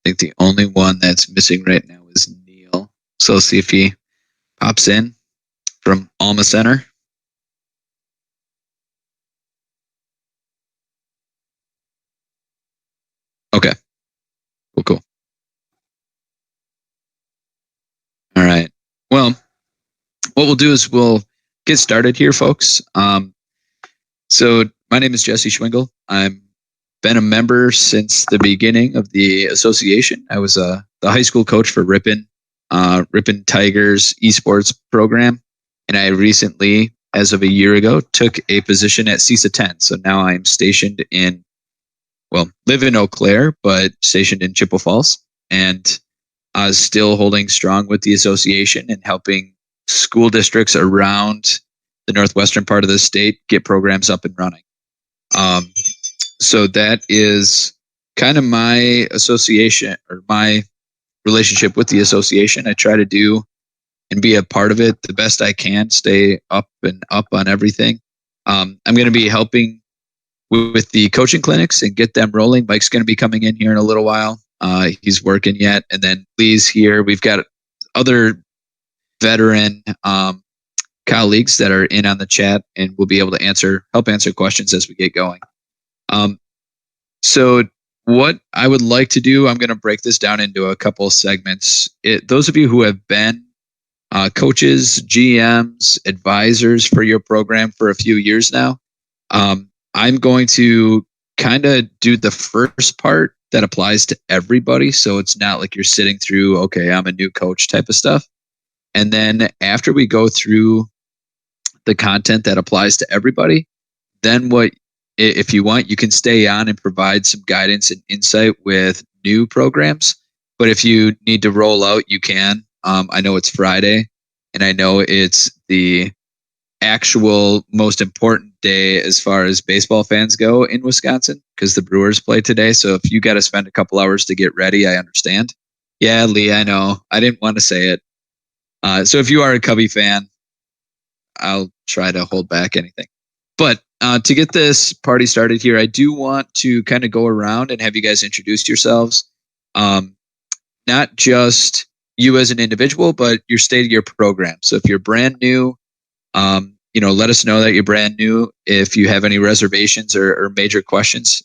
think the only one that's missing right now is Neil. So let's see if he pops in from Alma Center. Okay. Cool. All right. Well, what we'll do is we'll get started here, folks. So my name is Jesse Schwingle. I'm been a member since the beginning of the association. I was the high school coach for Ripon Tigers esports program, and I recently, as of a year ago, took a position at CISA 10. So now I'm stationed live in Eau Claire, but stationed in Chippewa Falls, and I was still holding strong with the association and helping school districts around the northwestern part of the state get programs up and running. So that is kind of my association or my relationship with the association. I try to do and be a part of it the best I can, stay up on everything. I'm going to be helping with the coaching clinics and get them rolling. Mike's going to be coming in here in a little while. He's working yet. And then Lee's here. We've got other veteran colleagues that are in on the chat, and we'll be able to help answer questions as we get going. So what I would like to do, I'm going to break this down into a couple of segments. Those of you who have been coaches, GMs, advisors for your program for a few years now, I'm going to kind of do the first part that applies to everybody. So it's not like you're sitting through, okay, I'm a new coach type of stuff. And then after we go through the content that applies to everybody, then if you want, you can stay on and provide some guidance and insight with new programs. But if you need to roll out, you can. I know it's Friday, and I know it's the actual most important day as far as baseball fans go in Wisconsin, because the Brewers play today. So if you got to spend a couple hours to get ready, I understand. Yeah, Lee, I know. I didn't want to say it. So if you are a Cubby fan, I'll try to hold back anything. But to get this party started here, I do want to kind of go around and have you guys introduce yourselves. Not just you as an individual, but your state of your program. So if you're brand new, let us know that you're brand new. If you have any reservations or major questions,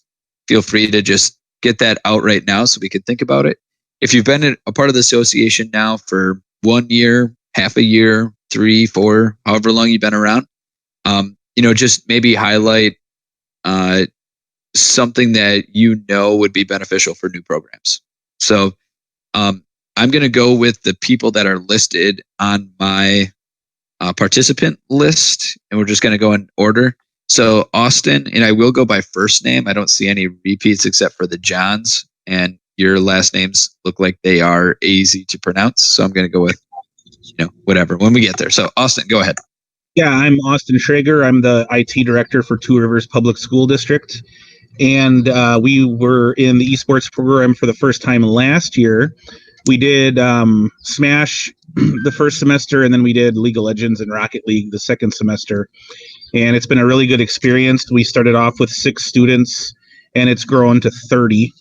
feel free to just get that out right now so we can think about it. If you've been a part of the association now for 1 year, half a year, 3, 4, however long you've been around, just maybe highlight something that would be beneficial for new programs. So I'm going to go with the people that are listed on my participant list, and we're just going to go in order. So Austin, and I will go by first name. I don't see any repeats except for the Johns, and your last names look like they are easy to pronounce. So I'm going to go with, whatever when we get there. So Austin, go ahead. Yeah, I'm Austin Schrager. I'm the IT director for Two Rivers Public School District. And we were in the esports program for the first time last year. We did Smash the first semester, and then we did League of Legends and Rocket League the second semester. And it's been a really good experience. We started off with 6 students, and it's grown to 30.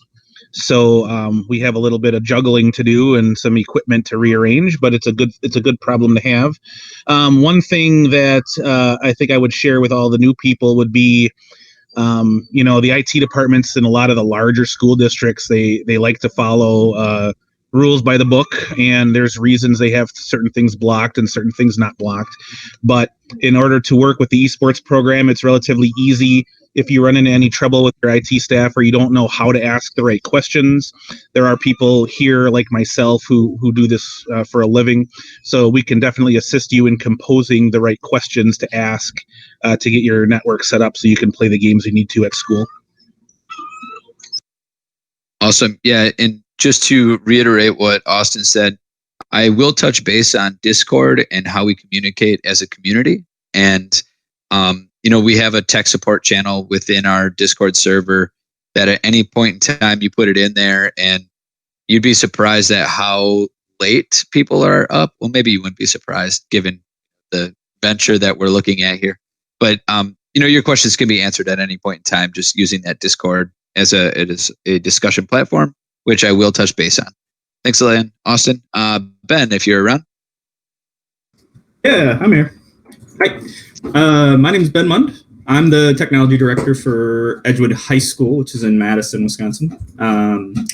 So we have a little bit of juggling to do and some equipment to rearrange, but it's a good problem to have. One thing that I think I would share with all the new people would be, the IT departments in a lot of the larger school districts, they like to follow rules by the book, and there's reasons they have certain things blocked and certain things not blocked. But in order to work with the esports program, it's relatively easy. If you run into any trouble with your IT staff or you don't know how to ask the right questions, there are people here like myself who do this for a living. So we can definitely assist you in composing the right questions to ask to get your network set up so you can play the games you need to at school. Awesome. Yeah, and just to reiterate what Austin said, I will touch base on Discord and how we communicate as a community. And we have a tech support channel within our Discord server that at any point in time you put it in there, and you'd be surprised at how late people are up. Well, maybe you wouldn't be surprised given the venture that we're looking at here. But your questions can be answered at any point in time just using that Discord as a discussion platform. which I will touch base on. Thanks, Elaine. Austin. Ben, if you're around. Yeah, I'm here. Hi. My name is Ben Mund. I'm the technology director for Edgewood High School, which is in Madison, Wisconsin.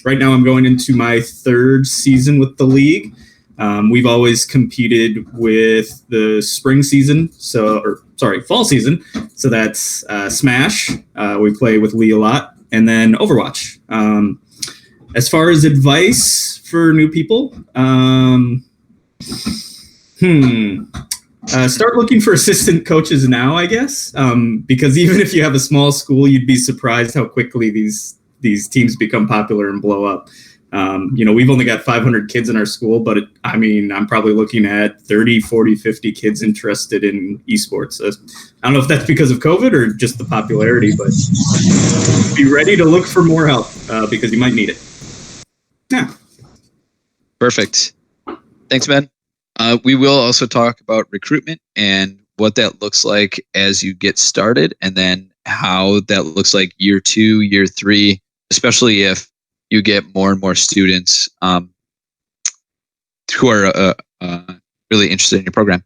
Right now I'm going into my third season with the league. We've always competed with the spring season, fall season. So that's Smash. We play with Lee a lot, and then Overwatch. As far as advice for new people, start looking for assistant coaches now, I guess, because even if you have a small school, you'd be surprised how quickly these teams become popular and blow up. We've only got 500 kids in our school, but I'm probably looking at 30, 40, 50 kids interested in esports. I don't know if that's because of COVID or just the popularity, but be ready to look for more help because you might need it. Yeah. Perfect. Thanks, Ben. We will also talk about recruitment and what that looks like as you get started, and then how that looks like year 2, year 3, especially if you get more and more students who are really interested in your program.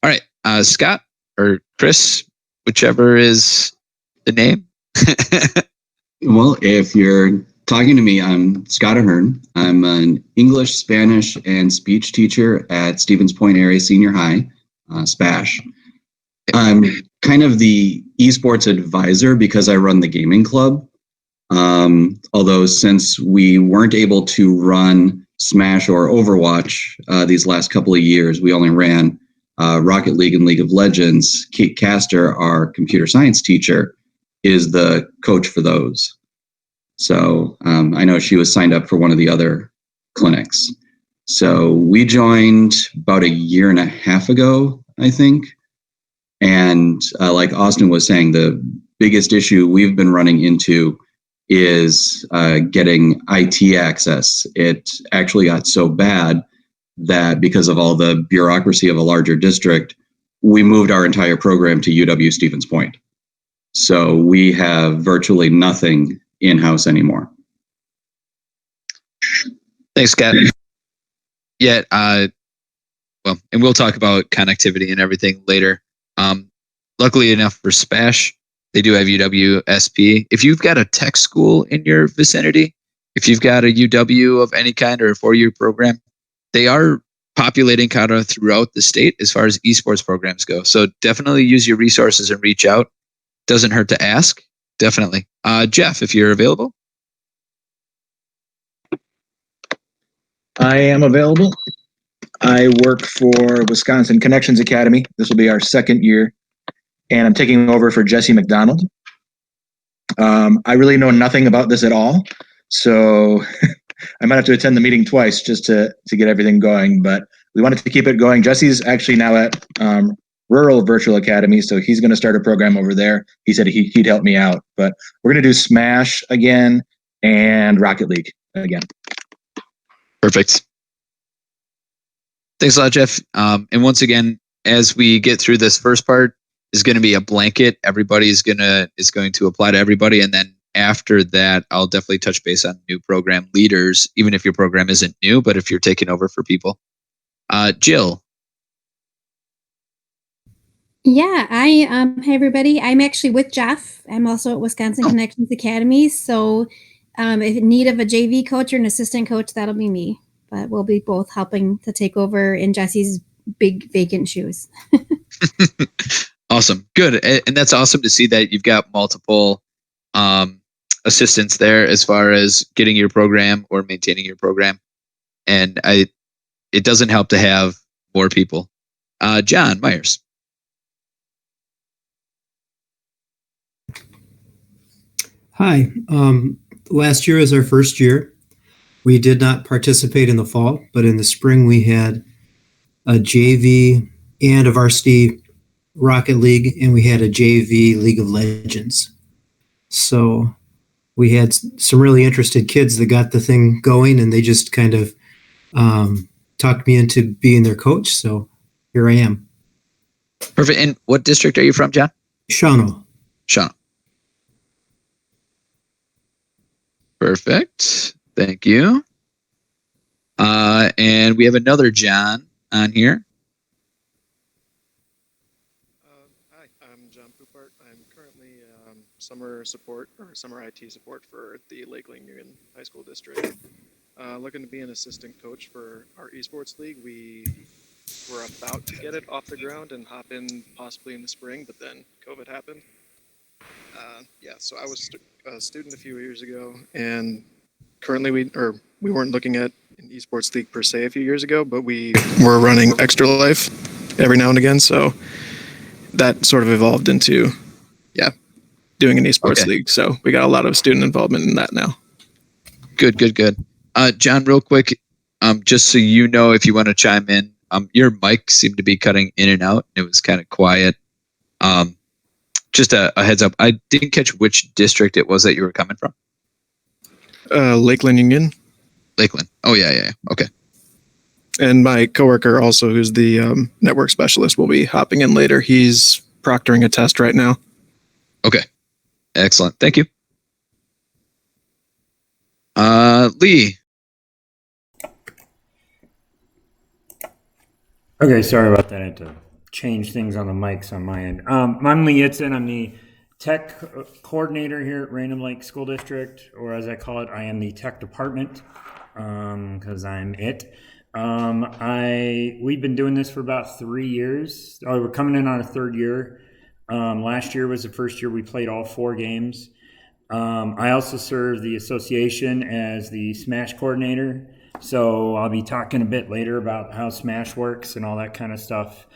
All right, Scott or Chris, whichever is the name. Well, if you're talking to me, I'm Scott Ahern. I'm an English, Spanish, and speech teacher at Stevens Point Area Senior High, SPASH. I'm kind of the esports advisor because I run the gaming club. Although since we weren't able to run Smash or Overwatch these last couple of years, we only ran Rocket League and League of Legends. Kate Castor, our computer science teacher, is the coach for those. So I know she was signed up for one of the other clinics. So we joined about a year and a half ago, I think. And like Austin was saying, the biggest issue we've been running into is getting IT access. It actually got so bad that because of all the bureaucracy of a larger district, we moved our entire program to UW Stevens Point. So we have virtually nothing in-house anymore. Thanks, Scott. Yeah, and we'll talk about connectivity and everything later. Luckily enough for SPASH, they do have UW-SP. If you've got a tech school in your vicinity, if you've got a UW of any kind or a 4-year program, they are populating kind of throughout the state as far as esports programs go. So definitely use your resources and reach out. Doesn't hurt to ask. Definitely. Jeff, if you're available. I am available. I work for Wisconsin Connections Academy. This will be our second year, and I'm taking over for Jesse McDonald. I really know nothing about this at all, so I might have to attend the meeting twice just to get everything going, but we wanted to keep it going. Jesse's actually now at Rural Virtual Academy, so he's going to start a program over there. He said he'd help me out, but we're going to do Smash again and Rocket League again. Perfect. Thanks a lot, Jeff. And once again, as we get through this first part, is going to be a blanket. Everybody is going to apply to everybody, and then after that, I'll definitely touch base on new program leaders, even if your program isn't new, but if you're taking over for people. Jill. Yeah, hey everybody. I'm actually with Jeff. I'm also at Wisconsin Connections Academy. So if in need of a JV coach or an assistant coach, that'll be me. But we'll be both helping to take over in Jesse's big vacant shoes. Awesome. Good. And that's awesome to see that you've got multiple assistants there as far as getting your program or maintaining your program. And it doesn't help to have more people. John Myers. Hi. Last year is our first year. We did not participate in the fall, but in the spring we had a JV and a varsity Rocket League, and we had a JV League of Legends. So we had some really interested kids that got the thing going, and they just kind of talked me into being their coach. So here I am. Perfect. And what district are you from, John? Shawano. Perfect. Thank you. And we have another John on here. Hi, I'm John Poupart. I'm currently summer IT support for the Lakeland Union High School District. Looking to be an assistant coach for our esports league. We were about to get it off the ground and hop in possibly in the spring, but then COVID happened. So I was a student a few years ago, and currently we weren't looking at an esports league per se a few years ago, but we were running Extra Life every now and again. So that sort of evolved into, doing an esports league. So we got a lot of student involvement in that now. Good. John, real quick, just so you know, if you want to chime in, your mic seemed to be cutting in and out. It was kind of quiet. Just a heads up. I didn't catch which district it was that you were coming from. Lakeland Union. Lakeland. Oh, yeah. Okay. And my coworker also, who's the network specialist, will be hopping in later. He's proctoring a test right now. Okay. Excellent. Thank you. Lee. Okay, sorry about that. I had to change things on the mics on my end. I'm Lee Itzen. I'm the tech coordinator here at Random Lake School District, or as I call it, I am the tech department because I'm it. We've been doing this for about 3 years. We're coming in on a third year. Last year was the first year we played all 4 games. I also serve the association as the Smash coordinator. So I'll be talking a bit later about how Smash works and all that kind of stuff.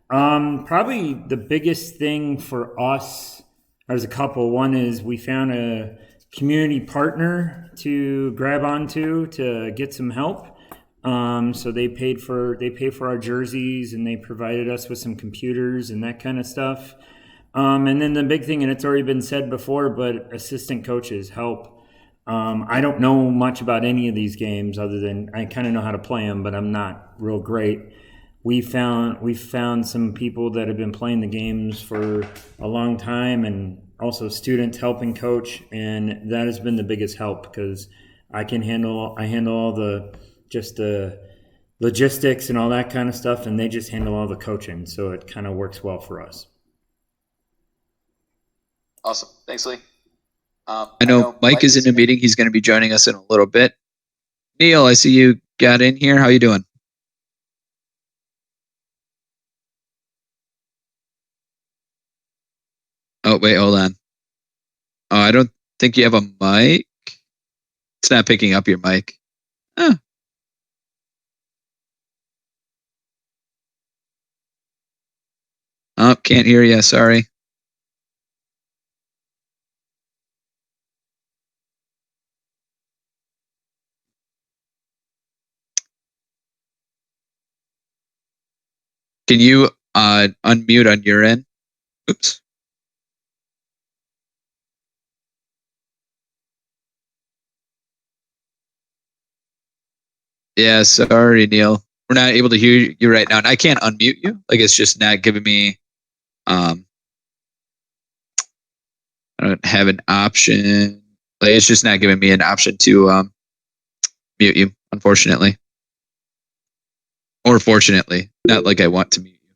Probably the biggest thing for us, there's a couple. One is we found a community partner to grab onto to get some help. So they pay for our jerseys, and they provided us with some computers and that kind of stuff. And then the big thing, and it's already been said before, but assistant coaches help. I don't know much about any of these games other than I kind of know how to play them, but I'm not real great. We found some people that have been playing the games for a long time, and also students helping coach, and that has been the biggest help because I handle all the logistics and all that kind of stuff, and they just handle all the coaching, so it kind of works well for us. Awesome. Thanks, Lee. I know Mike is in a meeting. He's going to be joining us in a little bit. Neil, I see you got in here. How you doing? Oh, wait, hold on. Oh, I don't think you have a mic. It's not picking up your mic. Oh. Oh, can't hear you. Sorry. Can you unmute on your end? Oops. Yeah, sorry, Neil. We're not able to hear you right now, and I can't unmute you. Like, it's just not giving me. I don't have an option. Like, it's just not giving me an option to mute you, unfortunately, or fortunately. Not like I want to mute you.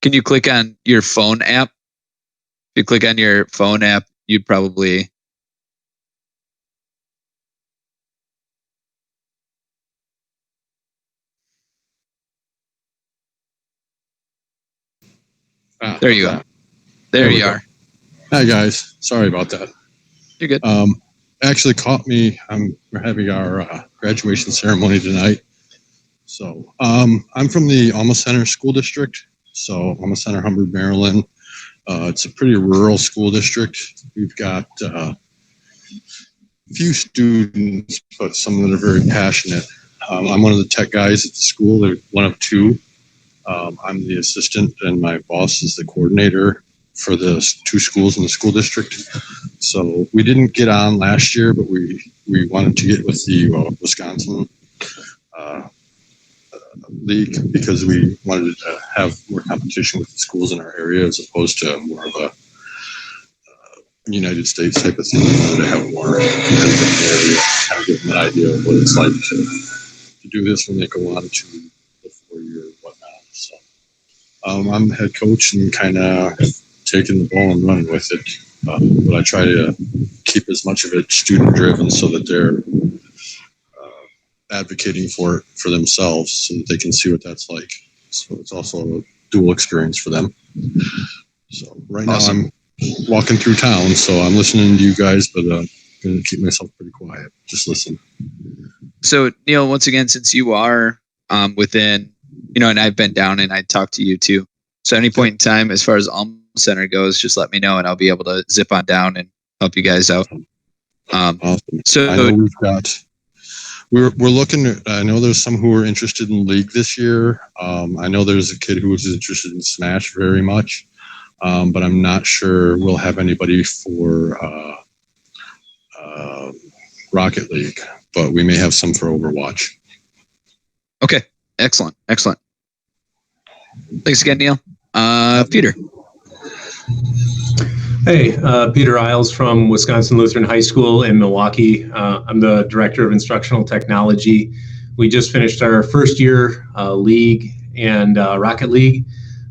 Can you click on your phone app? If you click on your phone app, you'd probably. There you go. There you are. Hi guys, sorry about that. You're good. Actually caught me. We're having our graduation ceremony tonight. So I'm from the Alma Center School District. So Alma Center, Humber, Maryland. It's a pretty rural school district. We've got a few students, but some that are very passionate. I'm one of the tech guys at the school. They're one of 2. I'm the assistant, and my boss is the coordinator for the 2 schools in the school district. So we didn't get on last year, but we wanted to get with the Wisconsin league because we wanted to have more competition with the schools in our area as opposed to more of a United States type of thing, in order to have more competitive area, kind of give them an idea of what it's like to do this when they go on to the 4-year and whatnot. So I'm head coach and kind of taking the ball and running with it. But I try to keep as much of it student driven so that they're advocating for it for themselves so that they can see what that's like. So it's also a dual experience for them. So right now I'm walking through town, so I'm listening to you guys, but I'm going to keep myself pretty quiet. Just listen. So Neil, once again, since you are within, and I've been down and I talked to you too. So any point in time, as far as Alma Center goes, just let me know and I'll be able to zip on down and help you guys out. Awesome. So I know we've got. We're looking at, I know there's some who are interested in League this year. I know there's a kid who was interested in Smash very much, but I'm not sure we'll have anybody for Rocket League, but we may have some for Overwatch. Okay, excellent. Thanks again, Neil. Peter. Hey, Peter Isles from Wisconsin Lutheran High School in Milwaukee. I'm the Director of Instructional Technology. We just finished our first year League and Rocket League.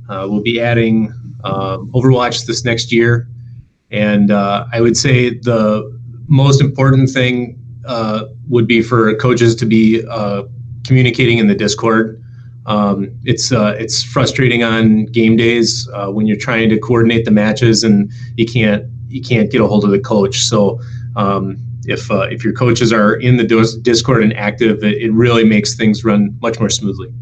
We'll be adding Overwatch this next year. And I would say the most important thing would be for coaches to be communicating in the Discord. It's frustrating on game days when you're trying to coordinate the matches and you can't get a hold of the coach. So if your coaches are in the Discord and active, it really makes things run much more smoothly.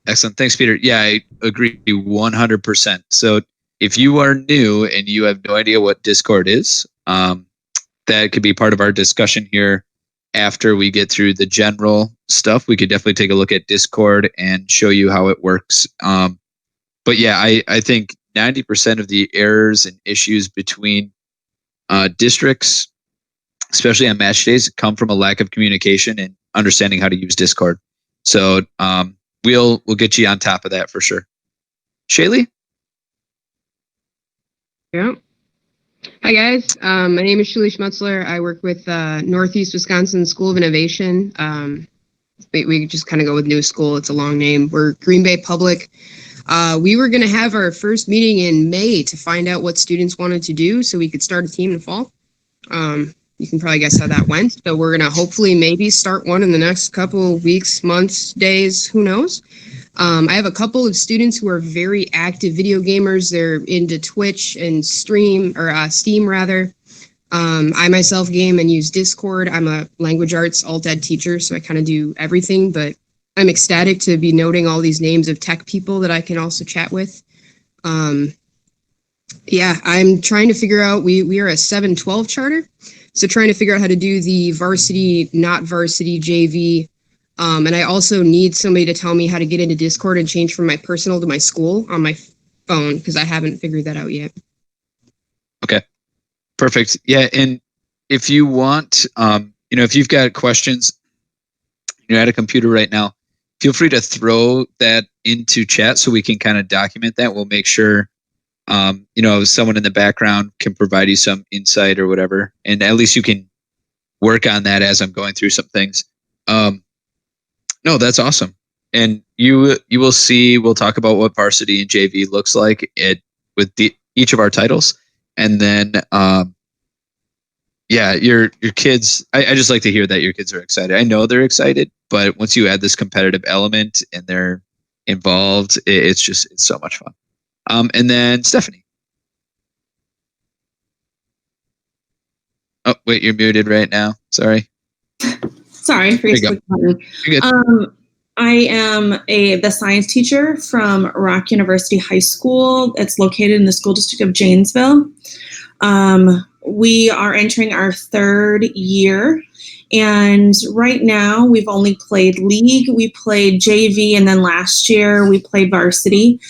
Excellent. Thanks, Peter. Yeah, I agree 100%. So if you are new and you have no idea what Discord is, that could be part of our discussion here. After we get through the general stuff, we could definitely take a look at Discord and show you how it works. But yeah, I think 90% of the errors and issues between districts, especially on match days, come from a lack of communication and understanding how to use Discord. So we'll get you on top of that for sure. Shaylee? Yeah. Hi guys, my name is Shuli Schmutzler. I work with Northeast Wisconsin School of Innovation. We just kind of go with new school. It's a long name. We're Green Bay Public. We were going to have our first meeting in May to find out what students wanted to do so we could start a team in the fall. You can probably guess how that went. So we're going to hopefully maybe start one in the next couple of weeks, months, days, who knows. I have a couple of students who are very active video gamers. They're into Twitch and Steam rather. I myself game and use Discord. I'm a language arts alt-ed teacher, so I kind of do everything, but I'm ecstatic to be noting all these names of tech people that I can also chat with. Yeah, I'm trying to figure out, we are a 7-12 charter, so trying to figure out how to do the varsity, not varsity, JV. And I also need somebody to tell me how to get into Discord and change from my personal to my school on my phone, because I haven't figured that out yet. Okay, perfect. Yeah, and if you want, if you've got questions, you're at a computer right now, feel free to throw that into chat so we can kind of document that. We'll make sure, someone in the background can provide you some insight or whatever, and at least you can work on that as I'm going through some things. No, that's awesome. And you will see, we'll talk about what varsity and JV looks like with each of our titles. And then, your kids, I just like to hear that your kids are excited. I know they're excited, but once you add this competitive element and they're involved, it's so much fun. And then Stephanie. Oh, wait, you're muted right now. Sorry. Sorry, I forget to click the button. I am the science teacher from Rock University High School. It's located in the school district of Janesville. We are entering our 3rd year, and right now we've only played league. We played JV, and then last year we played varsity,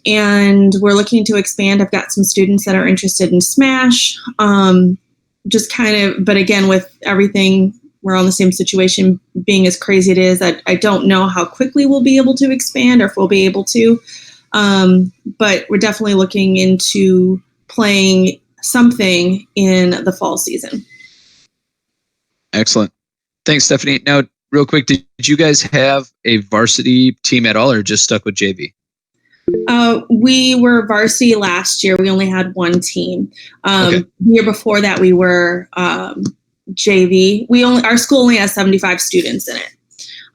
and we're looking to expand. I've got some students that are interested in Smash, but again, with everything, we're on the same situation being as crazy it is. I don't know how quickly we'll be able to expand or if we'll be able to, but we're definitely looking into playing something in the fall season. Excellent. Thanks, Stephanie. Now, real quick, did you guys have a varsity team at all, or just stuck with JV? We were varsity last year. We only had one team. Okay. The year before that, we were JV. Our school only has 75 students in it,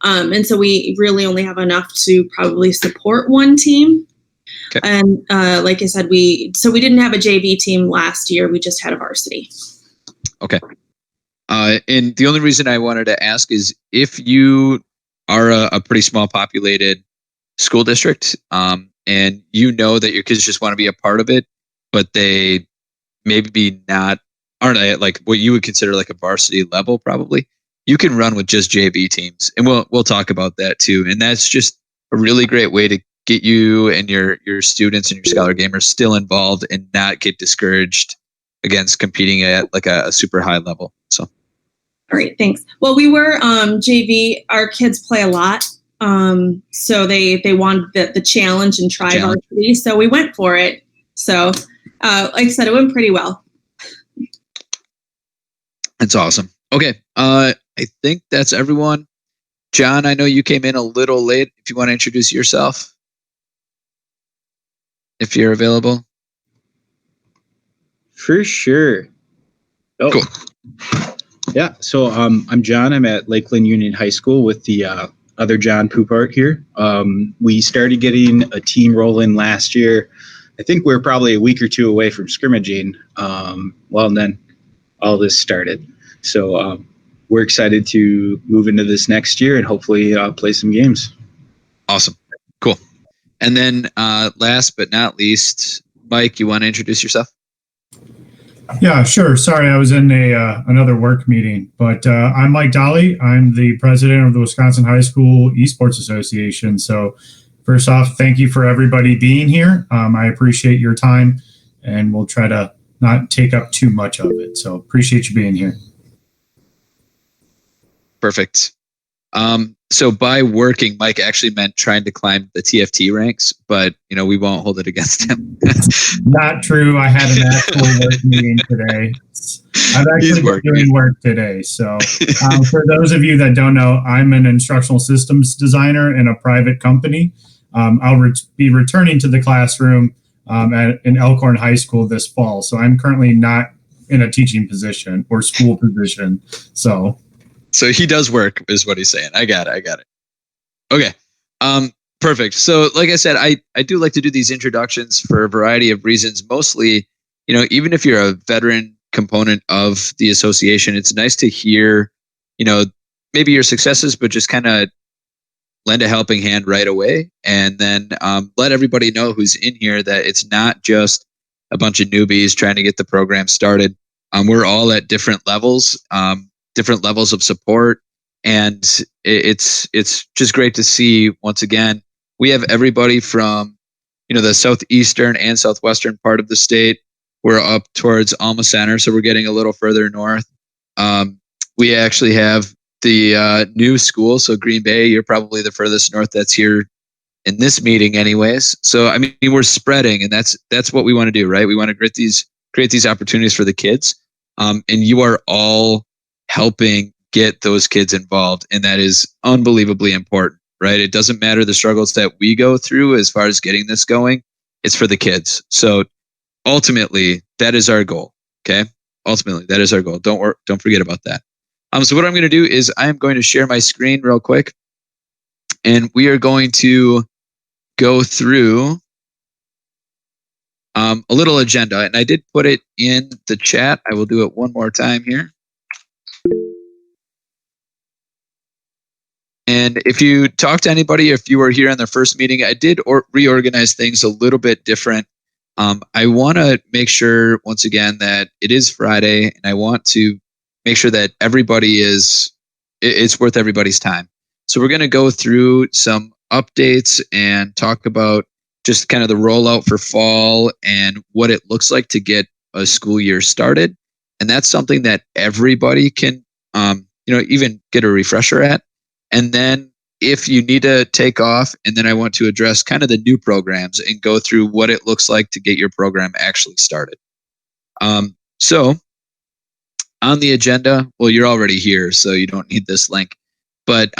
and so we really only have enough to probably support one team. Okay. And like I said, we didn't have a JV team last year. We just had a varsity. Okay. And the only reason I wanted to ask is if you are a pretty small populated school district, and you know that your kids just want to be a part of it, but they maybe aren't at like what you would consider like a varsity level, probably, you can run with just JV teams, and we'll talk about that too. And that's just a really great way to get you and your students and your scholar gamers still involved and not get discouraged against competing at like a super high level. So. All right, thanks. Well, we were JV. Our kids play a lot, so they wanted the challenge and try varsity, so we went for it. So, like I said, it went pretty well. That's awesome. Okay, I think that's everyone. John, I know you came in a little late. If you want to introduce yourself, if you're available. For sure. Oh. Cool. Yeah, so I'm John. I'm at Lakeland Union High School with the other John Poupart here. We started getting a team rolling last year. I think we're probably a week or two away from scrimmaging. And then all this started. So we're excited to move into this next year and hopefully play some games. Awesome. Cool. And then last but not least, Mike, you want to introduce yourself? Yeah, sure. Sorry, I was in another work meeting, but I'm Mike Dolly. I'm the president of the Wisconsin High School Esports Association. So first off, thank you for everybody being here. I appreciate your time, and we'll try to not take up too much of it. So appreciate you being here. Perfect. So by working, Mike actually meant trying to climb the TFT ranks, but we won't hold it against him. Not true. I had an actual work meeting today. I'm actually doing work today. So for those of you that don't know, I'm an instructional systems designer in a private company. I'll be returning to the classroom in Elkhorn High School this fall. So I'm currently not in a teaching position or school position. So he does work, is what he's saying. I got it. Okay. Perfect. So like I said, I do like to do these introductions for a variety of reasons. Mostly, even if you're a veteran component of the association, it's nice to hear, maybe your successes, but just kind of lend a helping hand right away. And then let everybody know who's in here that it's not just a bunch of newbies trying to get the program started. We're all at different levels of support. And it's just great to see, once again, we have everybody from, the southeastern and southwestern part of the state. We're up towards Alma Center, so we're getting a little further north. We actually have the new school, so Green Bay, you're probably the furthest north that's here in this meeting anyways. So, I mean, we're spreading, and that's what we want to do, right? We want to create these opportunities for the kids. And you are all helping get those kids involved, and that is unbelievably important, right? It doesn't matter the struggles that we go through as far as getting this going. It's for the kids. So ultimately, that is our goal. Okay. Ultimately, that is our goal. Don't forget about that. So what I'm going to do is I'm going to share my screen real quick, and we are going to go through a little agenda, and I did put it in the chat. I will do it one more time here. And if you talk to anybody, if you were here in the first meeting, I did reorganize things a little bit different. I want to make sure, once again, that it is Friday, and I want to make sure that it's worth everybody's time. So we're going to go through some updates and talk about just kind of the rollout for fall and what it looks like to get a school year started. And that's something that everybody can, even get a refresher at. And then if you need to take off, and then I want to address kind of the new programs and go through what it looks like to get your program actually started. So on the agenda, well, you're already here, so you don't need this link. But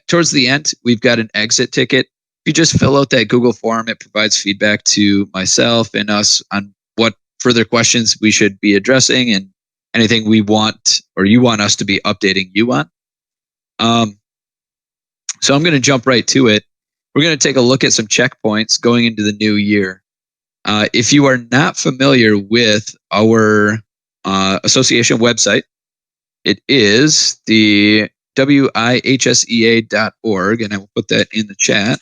towards the end, we've got an exit ticket. If you just fill out that Google form, it provides feedback to myself and us on what further questions we should be addressing and anything we want or you want us to be updating you on. So I'm going to jump right to it. We're going to take a look at some checkpoints going into the new year. If you are not familiar with our association website, it is the WIHSEA.org, and I will put that in the chat.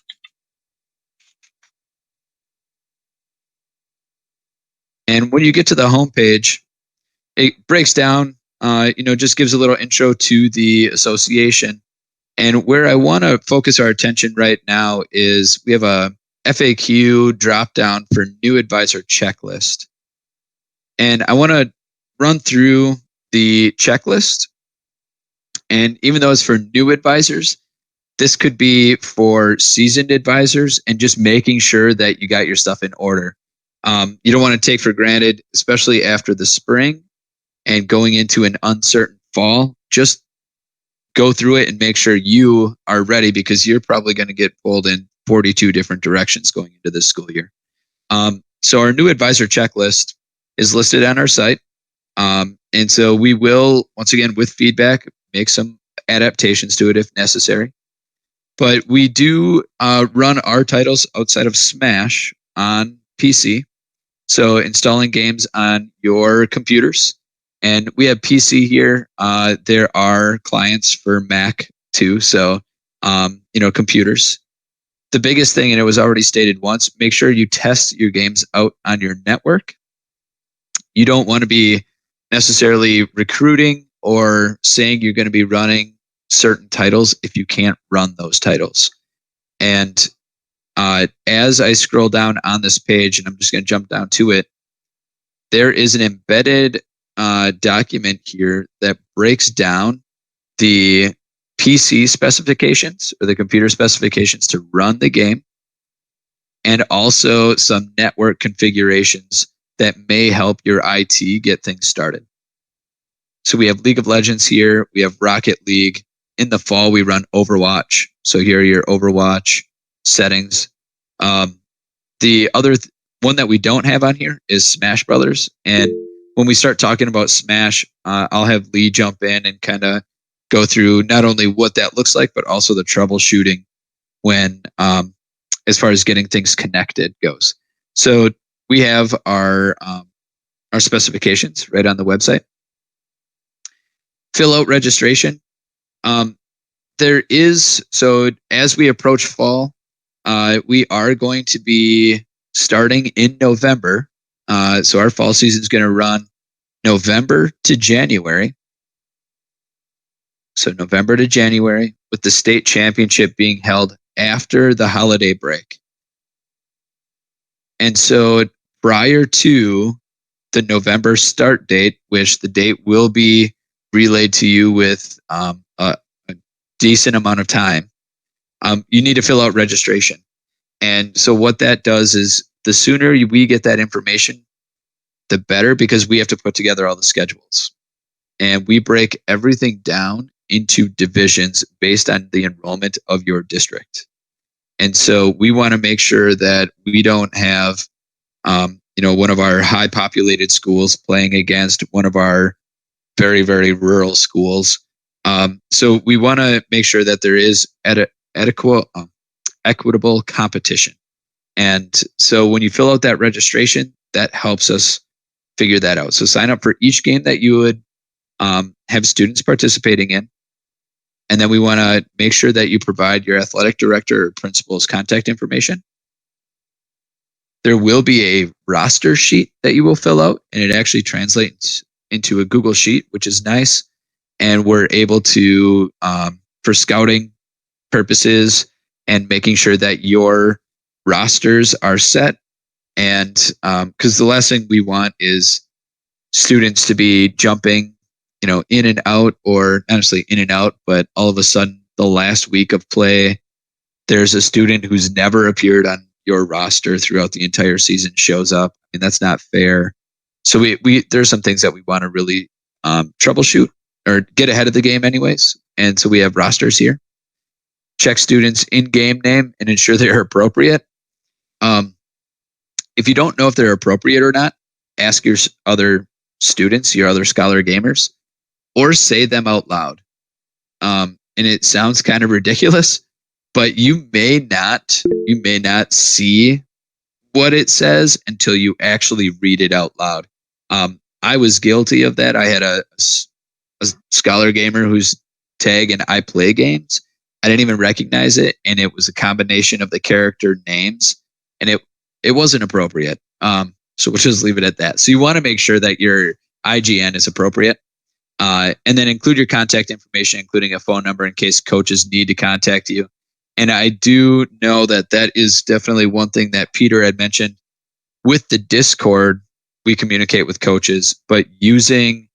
And when you get to the homepage, it breaks down, just gives a little intro to the association. And where I want to focus our attention right now is we have a FAQ drop down for new advisor checklist. And I want to run through the checklist. And even though it's for new advisors, this could be for seasoned advisors and just making sure that you got your stuff in order. You don't want to take for granted, especially after the spring and going into an uncertain fall. Just go through it and make sure you are ready, because you're probably going to get pulled in 42 different directions going into this school year. So our new advisor checklist is listed on our site. And so we will, once again, with feedback, make some adaptations to it if necessary. But we do run our titles outside of Smash on PC. So installing games on your computers. And we have PC here. There are clients for Mac too. So, computers. The biggest thing, and it was already stated once, make sure you test your games out on your network. You don't want to be necessarily recruiting or saying you're going to be running certain titles if you can't run those titles. And as I scroll down on this page, and I'm just going to jump down to it, there is an embedded document here that breaks down the PC specifications or the computer specifications to run the game, and also some network configurations that may help your IT get things started. So we have League of Legends here. We have Rocket League. In the fall, we run Overwatch. So here are your Overwatch settings. The other one that we don't have on here is Smash Brothers. And when we start talking about Smash, I'll have Lee jump in and kind of go through not only what that looks like, but also the troubleshooting when, as far as getting things connected goes. So we have our specifications right on the website. Fill out registration. So as we approach fall, we are going to be starting in November. So our fall season is going to run November to January. So November to January, with the state championship being held after the holiday break. And so prior to the November start date, which the date will be relayed to you with a decent amount of time, you need to fill out registration. And so what that does is the sooner we get that information, the better, because we have to put together all the schedules. And we break everything down into divisions based on the enrollment of your district. And so we want to make sure that we don't have, one of our high populated schools playing against one of our very, very rural schools. So we want to make sure that there is equitable competition. And so when you fill out that registration, that helps us figure that out. So sign up for each game that you would have students participating in. And then we want to make sure that you provide your athletic director or principal's contact information. There will be a roster sheet that you will fill out, and it actually translates into a Google Sheet, which is nice. And we're able to, for scouting purposes and making sure that your rosters are set. And because the last thing we want is students to be jumping, in and out, or not necessarily in and out, but all of a sudden the last week of play, there's a student who's never appeared on your roster throughout the entire season shows up, and that's not fair. So we there's some things that we want to really troubleshoot or get ahead of the game anyways. And so we have rosters here. Check students' in-game name and ensure they're appropriate. If you don't know if they're appropriate or not, ask your other students, your other Scholar gamers, or say them out loud. And it sounds kind of ridiculous, but you may not see what it says until you actually read it out loud. I was guilty of that. I had a Scholar gamer whose tag and I play games. I didn't even recognize it, and it was a combination of the character names, and it wasn't appropriate. So we'll just leave it at that. So you want to make sure that your IGN is appropriate, and then include your contact information, including a phone number in case coaches need to contact you. And I do know that that is definitely one thing that Peter had mentioned. With the Discord, we communicate with coaches, but using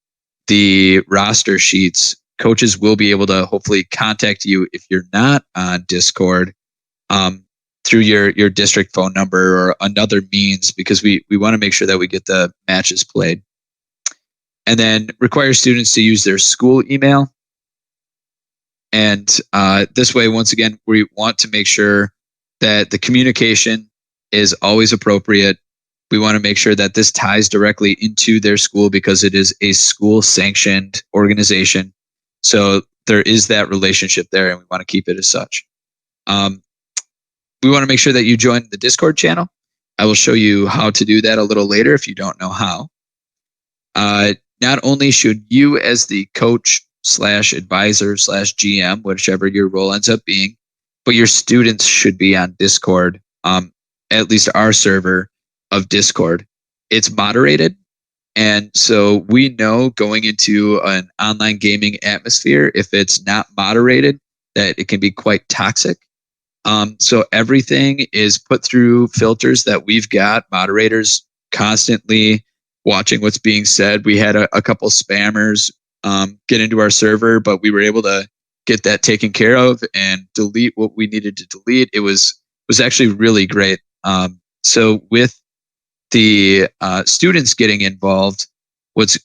the roster sheets, coaches will be able to hopefully contact you if you're not on Discord through your district phone number or another means, because we want to make sure that we get the matches played. And then require students to use their school email. And this way, once again, we want to make sure that the communication is always appropriate. We want to make sure that this ties directly into their school because it is a school-sanctioned organization. So there is that relationship there, and we want to keep it as such. We want to make sure that you join the Discord channel. I will show you how to do that a little later if you don't know how. Not only should you, as the coach / advisor / GM, whichever your role ends up being, but your students should be on Discord, at least our server of Discord. It's moderated. And so we know going into an online gaming atmosphere, if it's not moderated, that it can be quite toxic. So everything is put through filters that we've got, moderators constantly watching what's being said. We had a couple spammers get into our server, but we were able to get that taken care of and delete what we needed to delete. It was actually really great. So with the students getting involved, what's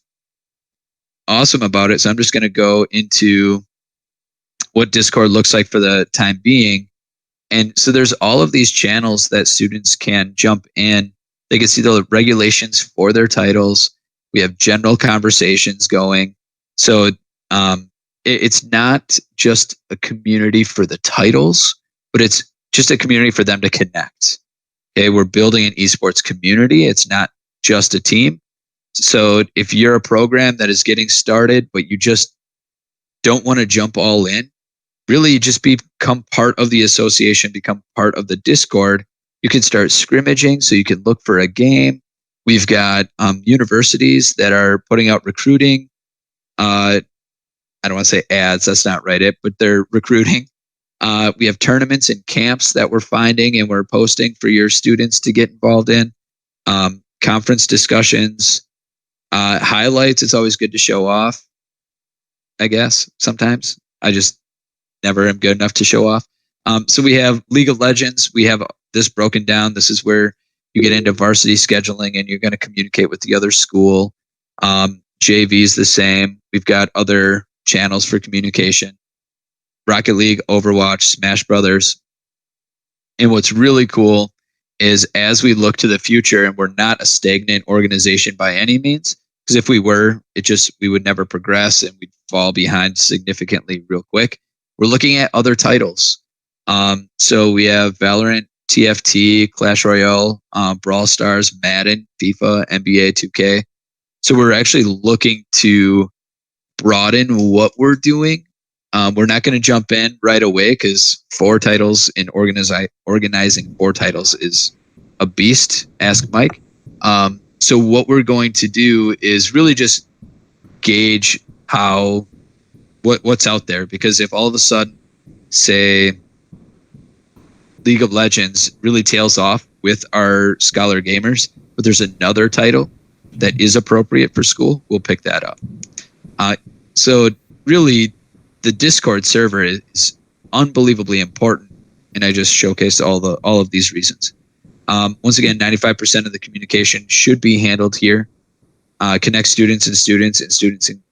awesome about it, so I'm just going to go into what Discord looks like for the time being. And so there's all of these channels that students can jump in. They can see the regulations for their titles. We have general conversations going. So it's not just a community for the titles, but it's just a community for them to connect. Okay, we're building an esports community. It's not just a team. So if you're a program that is getting started, but you just don't want to jump all in, really just become part of the association, become part of the Discord. You can start scrimmaging, so you can look for a game. We've got universities that are putting out recruiting. I don't want to say ads, that's not right, but they're recruiting. We have tournaments and camps that we're finding and we're posting for your students to get involved in. Conference discussions, highlights. It's always good to show off, I guess, sometimes. I just never am good enough to show off. So we have League of Legends. We have this broken down. This is where you get into varsity scheduling and you're going to communicate with the other school. JV is the same. We've got other channels for communication. Rocket League, Overwatch, Smash Brothers. And what's really cool is as we look to the future, and we're not a stagnant organization by any means, because if we were, we would never progress and we'd fall behind significantly real quick. We're looking at other titles. So we have Valorant, TFT, Clash Royale, Brawl Stars, Madden, FIFA, NBA 2K. So we're actually looking to broaden what we're doing. We're not going to jump in right away because 4 titles in organizing 4 titles is a beast. Ask Mike. So what we're going to do is really just gauge what's out there, because if all of a sudden, say, League of Legends really tails off with our Scholar gamers, but there's another title that is appropriate for school, we'll pick that up. So really, the Discord server is unbelievably important, and I just showcased all of these reasons. Once again, 95% of the communication should be handled here. connects students and students in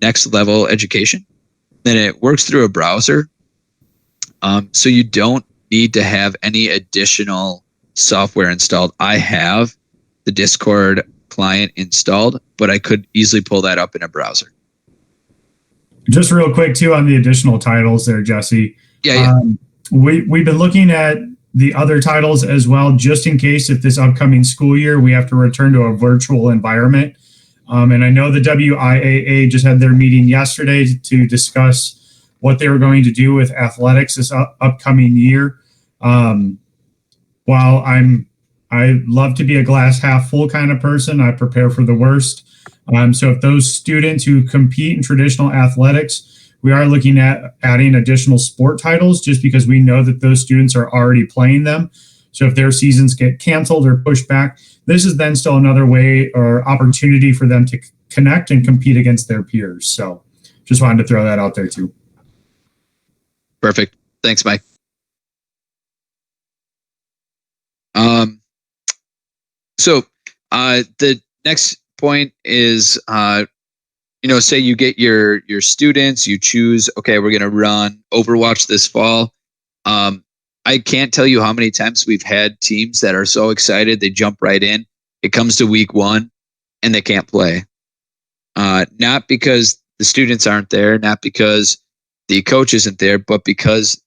next level education. Then it works through a browser. So you don't need to have any additional software installed. I have the Discord client installed, but I could easily pull that up in a browser. Just real quick too on the additional titles there, Jesse. Yeah. We've been looking at the other titles as well, just in case if this upcoming school year we have to return to a virtual environment. And I know the WIAA just had their meeting yesterday to discuss what they were going to do with athletics this upcoming year. While I love to be a glass half full kind of person, I prepare for the worst. So if those students who compete in traditional athletics, we are looking at adding additional sport titles just because we know that those students are already playing them. So if their seasons get canceled or pushed back, this is then still another way or opportunity for them to connect and compete against their peers. So just wanted to throw that out there too. Perfect. Thanks, Mike. So the next point is, say you get your students, you choose, okay, we're going to run Overwatch this fall. I can't tell you how many times we've had teams that are so excited, they jump right in. It comes to week 1 and they can't play. Not because the students aren't there, not because the coach isn't there, but because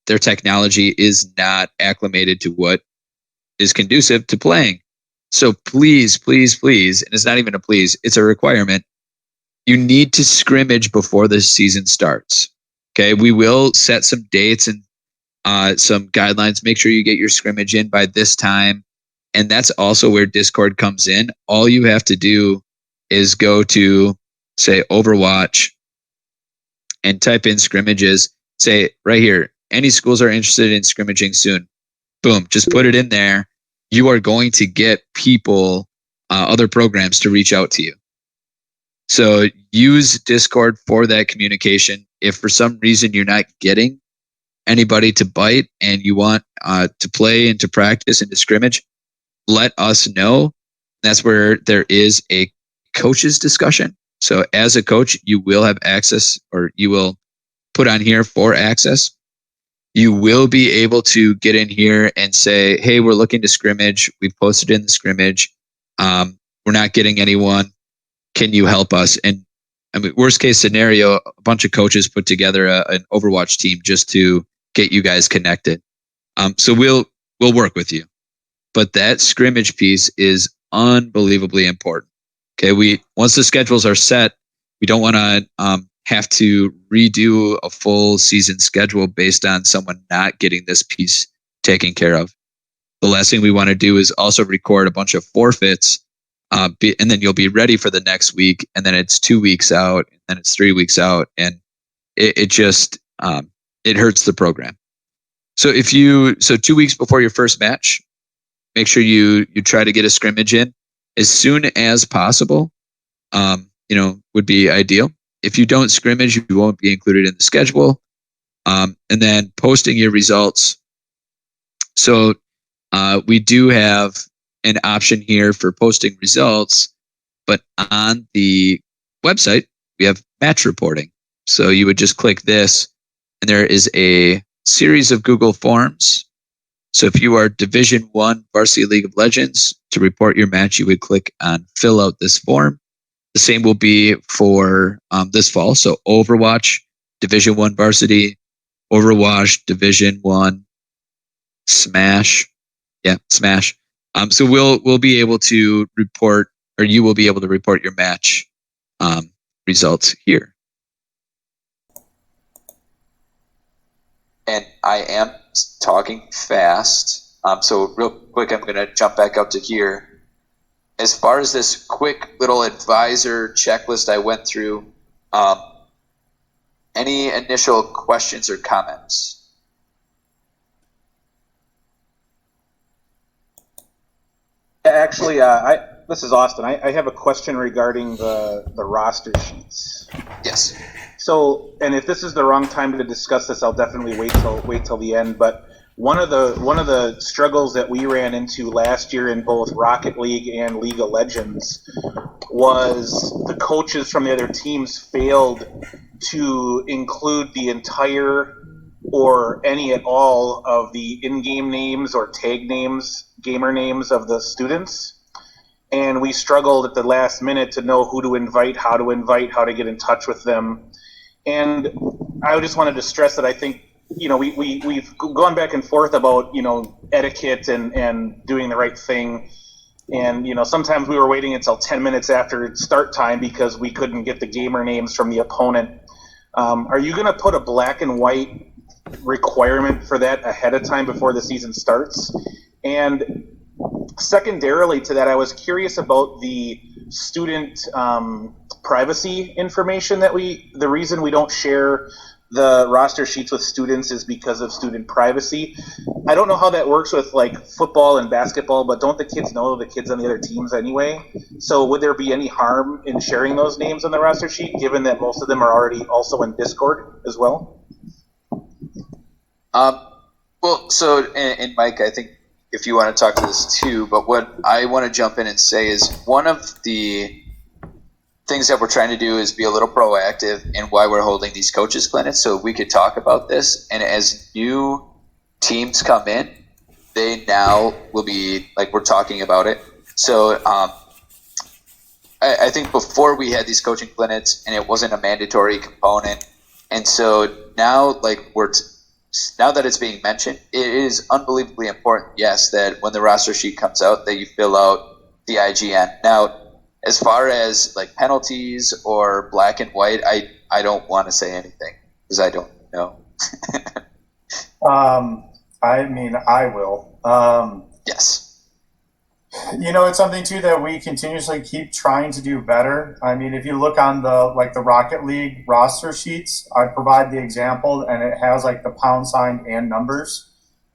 their technology is not acclimated to what is conducive to playing. So please, please, please, and it's not even a please, it's a requirement. You need to scrimmage before the season starts. Okay, we will set some dates and some guidelines. Make sure you get your scrimmage in by this time. And that's also where Discord comes in. All you have to do is go to, say, Overwatch and type in scrimmages. Say right here, any schools are interested in scrimmaging soon. Boom, just put it in there. You are going to get people, other programs to reach out to you. So use Discord for that communication. If for some reason you're not getting anybody to bite and you want to play and to practice and to scrimmage, let us know. That's where there is a coaches discussion. So as a coach, you will have access, or you will put on here for access. You will be able to get in here and say, hey, we're looking to scrimmage. We've posted in the scrimmage. We're not getting anyone. Can you help us? And I mean, worst case scenario, a bunch of coaches put together an Overwatch team just to get you guys connected. So we'll work with you. But that scrimmage piece is unbelievably important. Okay, once the schedules are set, we don't want to have to redo a full season schedule based on someone not getting this piece taken care of. The last thing we want to do is also record a bunch of forfeits, and then you'll be ready for the next week, and then it's 2 weeks out, and then it's 3 weeks out, and it just it hurts the program. So 2 weeks before your first match, make sure you try to get a scrimmage in as soon as possible. Would be ideal. If you don't scrimmage, you won't be included in the schedule. And then posting your results. So we do have an option here for posting results, but on the website, we have match reporting. So you would just click this, and there is a series of Google Forms. So if you are Division I Varsity League of Legends, to report your match, you would click on fill out this form. The same will be for this fall. So Overwatch, Division I Varsity, Overwatch, Division I, Smash. Yeah, Smash. So we'll be able to report, or you will be able to report your match results here. And I am talking fast. So real quick, I'm going to jump back up to here. As far as this quick little advisor checklist I went through, any initial questions or comments? Actually, this is Austin. I have a question regarding the roster sheets. Yes. So, and if this is the wrong time to discuss this, I'll definitely wait till the end. But one of the struggles that we ran into last year in both Rocket League and League of Legends was the coaches from the other teams failed to include the entire or any at all of the in-game names or tag names, gamer names of the students. And we struggled at the last minute to know who to invite, how to get in touch with them. And I just wanted to stress that I think, we've gone back and forth about, etiquette and doing the right thing. And, sometimes we were waiting until 10 minutes after start time because we couldn't get the gamer names from the opponent. Are you going to put a black and white requirement for that ahead of time before the season starts? And secondarily to that, I was curious about the student privacy information the reason we don't share the roster sheets with students is because of student privacy. I don't know how that works with like football and basketball, but don't the kids know the kids on the other teams anyway? So would there be any harm in sharing those names on the roster sheet, given that most of them are already also in Discord as well? And Mike, I think if you want to talk to this too, but what I want to jump in and say is one of the things that we're trying to do is be a little proactive in why we're holding these coaches clinics, so we could talk about this. And as new teams come in, they now will be like, we're talking about it. So I think before we had these coaching clinics and it wasn't a mandatory component. And so now now that it's being mentioned, it is unbelievably important, yes, that when the roster sheet comes out, that you fill out the IGN. Now, as far as like penalties or black and white, I don't want to say anything because I don't know. I will. Yes. It's something too that we continuously keep trying to do better. I mean, if you look on the Rocket League roster sheets, I provide the example and it has like the # and numbers.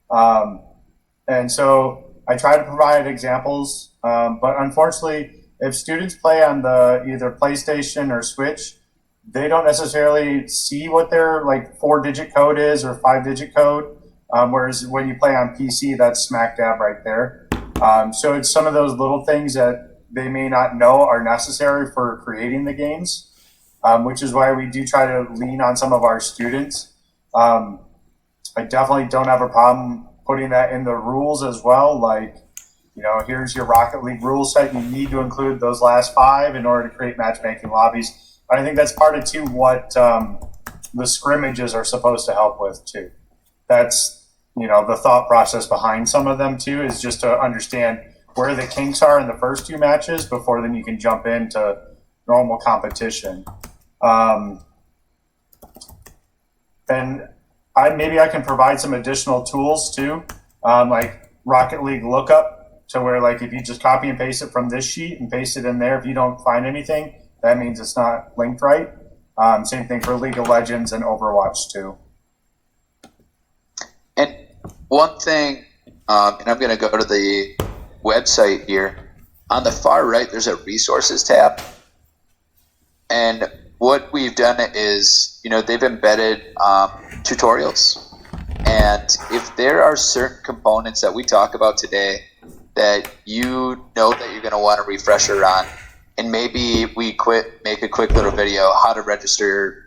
And so I try to provide examples, but unfortunately, if students play on the either PlayStation or Switch, they don't necessarily see what their like 4-digit code is or 5-digit code. Whereas when you play on PC, that's smack dab right there. So it's some of those little things that they may not know are necessary for creating the games, which is why we do try to lean on some of our students. I definitely don't have a problem putting that in the rules as well. Like, here's your Rocket League rule set. You need to include those last 5 in order to create matchmaking lobbies. But I think that's part of too what the scrimmages are supposed to help with too. That's the thought process behind some of them too, is just to understand where the kinks are in the first 2 matches before then you can jump into normal competition. And maybe I can provide some additional tools too, like Rocket League lookup, to where like if you just copy and paste it from this sheet and paste it in there, if you don't find anything, that means it's not linked right. Same thing for League of Legends and Overwatch too. And one thing, and I'm going to go to the website here. On the far right, there's a resources tab. And what we've done is, they've embedded tutorials. And if there are certain components that we talk about today that that you're going to want a refresher on, and maybe we make a quick little video, how to register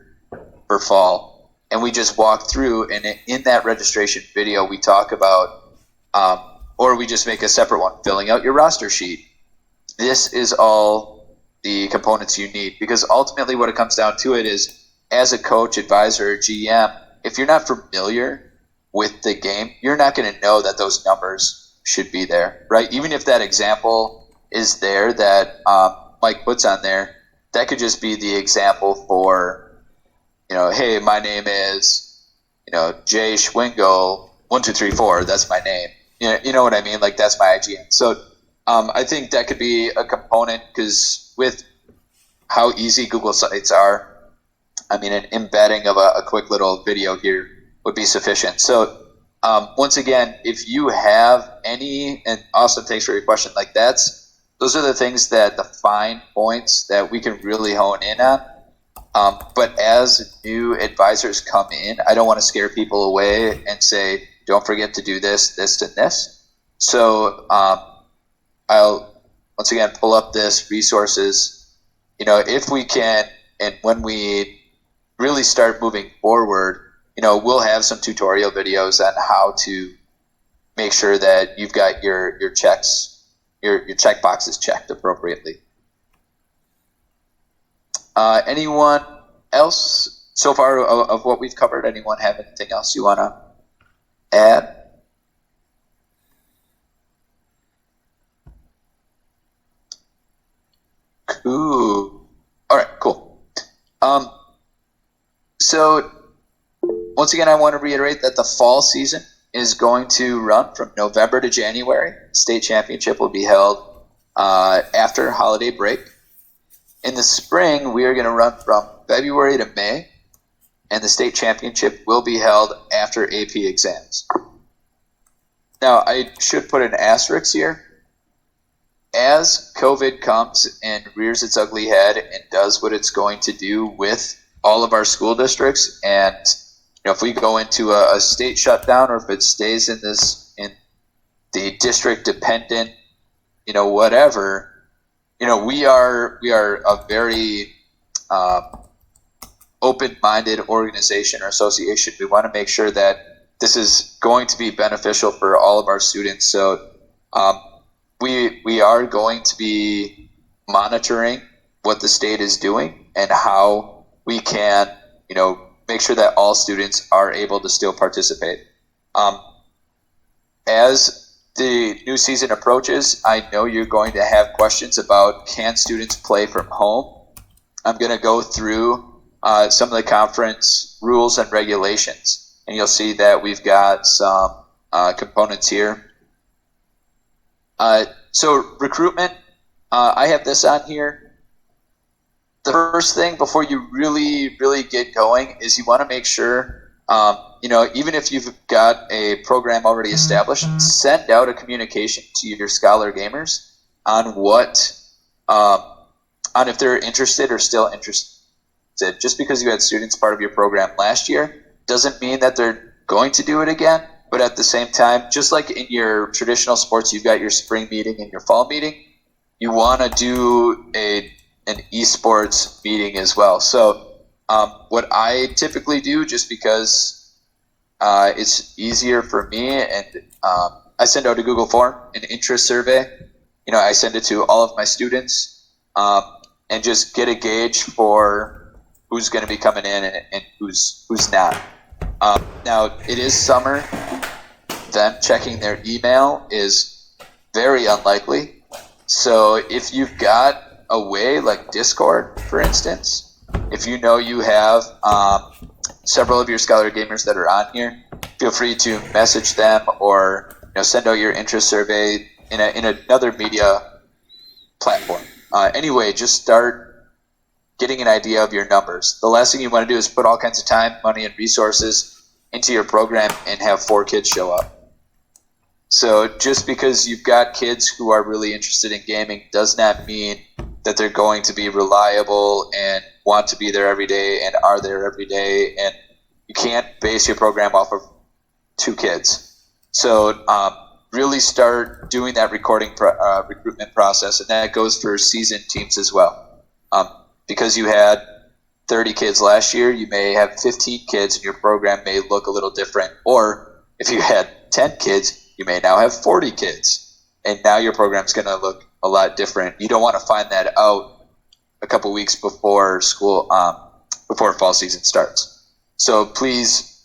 for fall. And we just walk through, and in that registration video, we talk about, or we just make a separate one, filling out your roster sheet. This is all the components you need, because ultimately what it comes down to it is, as a coach, advisor, GM, if you're not familiar with the game, you're not going to know that those numbers should be there, right? Even if that example is there that Mike puts on there, that could just be the example for, hey, my name is, Jay Schwingle, 1234. That's my name. You know what I mean? Like, that's my IGN. So I think that could be a component, because with how easy Google Sites are, I mean, an embedding of a quick little video here would be sufficient. So once again, if you have any, and Austin, thanks for your question, like those are the things that the fine points that we can really hone in on. But as new advisors come in, I don't want to scare people away and say, don't forget to do this, this, and this. So I'll once again pull up this resources. If we can, and when we really start moving forward, we'll have some tutorial videos on how to make sure that you've got your checks, your check boxes checked appropriately. Anyone else so far of what we've covered? Anyone have anything else you want to add? Cool. All right, cool. So once again, I want to reiterate that the fall season is going to run from November to January. State championship will be held after holiday break. In the spring, we are going to run from February to May, and the state championship will be held after AP exams. Now, I should put an asterisk here. As COVID comes and rears its ugly head and does what it's going to do with all of our school districts, and if we go into a state shutdown, or if it stays in the district dependent, whatever, we are a very open-minded organization or association. We want to make sure that this is going to be beneficial for all of our students. So we are going to be monitoring what the state is doing and how we can, make sure that all students are able to still participate. As the new season approaches, I know you're going to have questions about, can students play from home? I'm going to go through some of the conference rules and regulations, and you'll see that we've got some components here. So recruitment, I have this on here. The first thing before you really get going is you want to make sure, even if you've got a program already established, send out a communication to your Scholar gamers on on if they're interested or still interested. Just because you had students part of your program last year doesn't mean that they're going to do it again. But at the same time, just like in your traditional sports, you've got your spring meeting and your fall meeting, you want to do an esports meeting as well. So what I typically do, just because it's easier for me, and I send out a Google form, an interest survey. I send it to all of my students and just get a gauge for who's going to be coming in and who's not. Now, it is summer. Them checking their email is very unlikely. So if you've got a way like Discord, for instance, if you have several of your Scholar gamers that are on here, feel free to message them or send out your interest survey in another media platform. Anyway, just start getting an idea of your numbers. The last thing you want to do is put all kinds of time, money, and resources into your program and have 4 kids show up. So just because you've got kids who are really interested in gaming does not mean that they're going to be reliable and want to be there every day and are there every day. And you can't base your program off of 2 kids. So really start doing that recruitment process, and that goes for seasoned teams as well. Because you had 30 kids last year, you may have 15 kids, and your program may look a little different. Or if you had 10 kids, you may now have 40 kids, and now your program's going to look a lot different. You don't want to find that out a couple weeks before school, before fall season starts. So please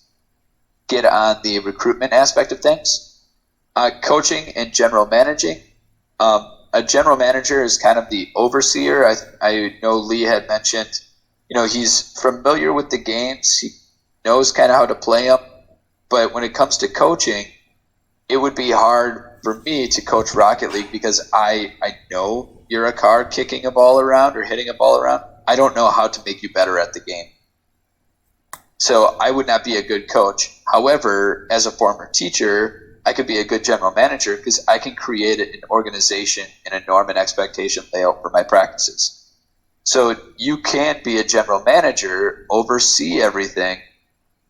get on the recruitment aspect of things. Coaching and general managing. A general manager is kind of the overseer. I know Lee had mentioned, he's familiar with the games. He knows kind of how to play them. But when it comes to coaching, it would be hard for me to coach Rocket League because I know you're a card kicking a ball around or hitting a ball around. I don't know how to make you better at the game. So I would not be a good coach. However, as a former teacher, I could be a good general manager because I can create an organization and a norm and expectation layout for my practices. So you can't be a general manager, oversee everything,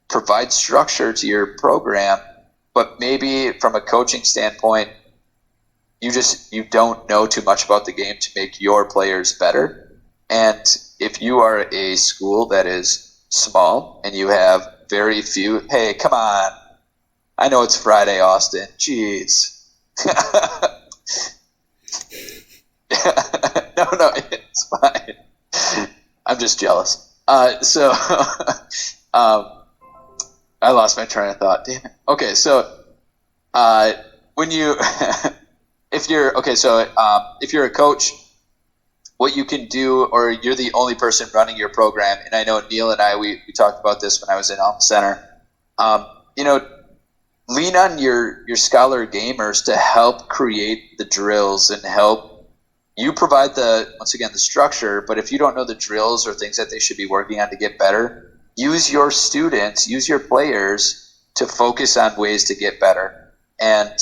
provide structure to your program, but maybe from a coaching standpoint, you don't know too much about the game to make your players better. And if you are a school that is small and you have very few, hey, come on, I know it's Friday, Austin. Jeez. No, it's fine. I'm just jealous. So I lost my train of thought. Damn it. Okay, so when you if you're a coach, what you can do, or you're the only person running your program, and I know Neil and I we talked about this when I was in Alma Center. Lean on your scholar gamers to help create the drills and help you provide the structure. But if you don't know the drills or things that they should be working on to get better, use your students, use your players to focus on ways to get better. And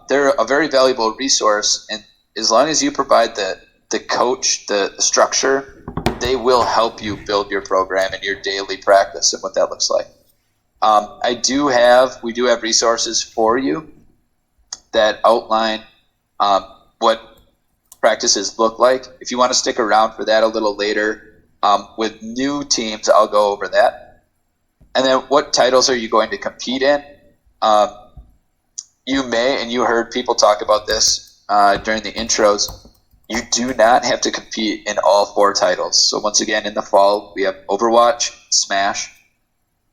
they're a very valuable resource. And as long as you provide the coach, the structure, they will help you build your program and your daily practice and what that looks like. We do have resources for you that outline what practices look like. If you want to stick around for that a little later, with new teams, I'll go over that. And then what titles are you going to compete in? You may, and you heard people talk about this during the intros, you do not have to compete in all 4 titles. So once again, in the fall, we have Overwatch, Smash,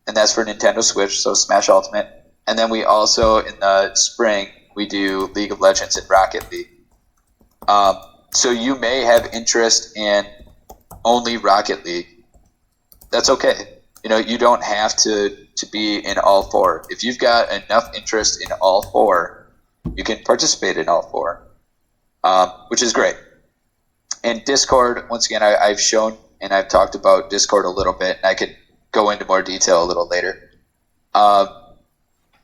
and that's for Nintendo Switch, so Smash Ultimate. And then we also, in the spring, we do League of Legends and Rocket League. So you may have interest in only Rocket League. That's okay. You don't have to be in all 4. If you've got enough interest in all 4, you can participate in all 4, which is great. And Discord, once again, I've shown and I've talked about Discord a little bit, and I could go into more detail a little later. All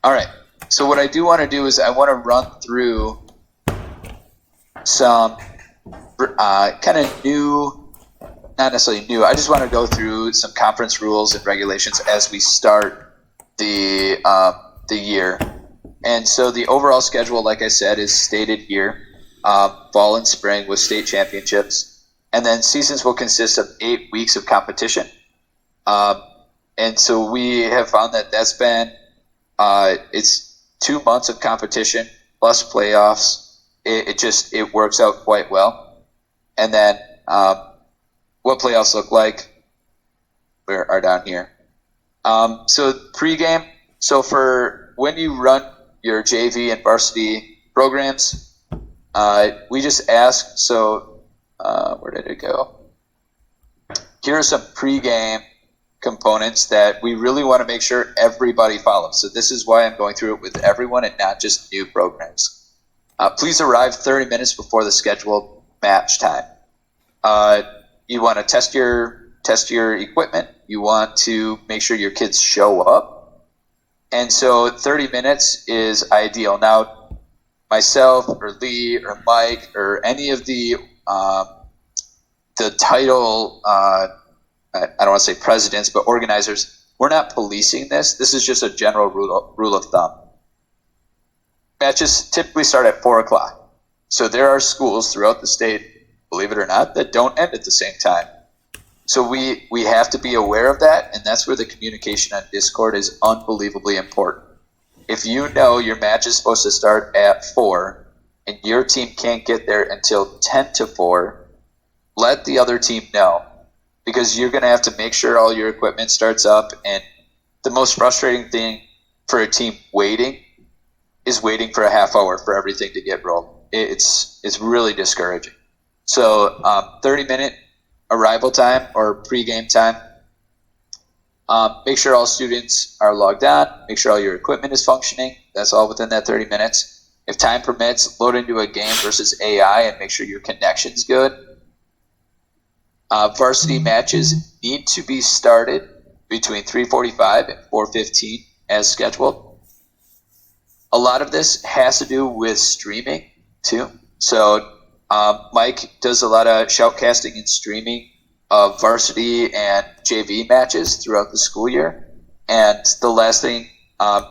right. So what I do want to do is I want to run through some kind of new, not necessarily new. I just want to go through some conference rules and regulations as we start the year. And so the overall schedule, like I said, is stated here. Fall and spring with state championships. And then seasons will consist of 8 weeks of competition. And so we have found that that's been, it's 2 months of competition plus playoffs. It works out quite well. And then what playoffs look like are down here. So pregame, so for when you run your JV and varsity programs, we just ask, so where did it go? Here are some pregame components that we really want to make sure everybody follows. So this is why I'm going through it with everyone and not just new programs. Please arrive 30 minutes before the scheduled match time. You want to test your equipment. You want to make sure your kids show up. And so 30 minutes is ideal. Now, myself or Lee or Mike or any of the title, I don't want to say presidents, but organizers, we're not policing this. This is just a general rule of thumb. Matches typically start at 4 o'clock. So there are schools throughout the state, believe it or not, that don't end at the same time. So we have to be aware of that, and that's where the communication on Discord is unbelievably important. If you know your match is supposed to start at 4 and your team can't get there until 10 to 4, let the other team know, because you're going to have to make sure all your equipment starts up. And the most frustrating thing for a team waiting is waiting for a half hour for everything to get rolled. It's really discouraging. So 30-minute arrival time or pregame time. Make sure all students are logged on. Make sure all your equipment is functioning. That's all within that 30 minutes. If time permits, load into a game versus AI and make sure your connection's good. Varsity matches need to be started between 3:45 and 4:15 as scheduled. A lot of this has to do with streaming too. So Mike does a lot of shoutcasting and streaming of varsity and JV matches throughout the school year. And the last thing,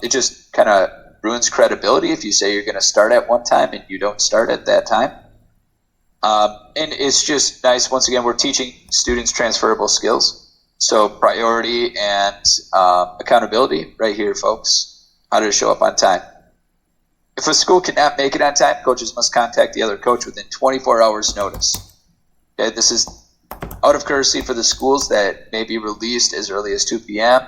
it just kind of ruins credibility if you say you're going to start at one time and you don't start at that time. And it's just nice. Once again, we're teaching students transferable skills. So priority and accountability right here, folks. How to show up on time. If a school cannot make it on time, coaches must contact the other coach within 24 hours notice. Okay, this is out of courtesy for the schools that may be released as early as 2 p.m.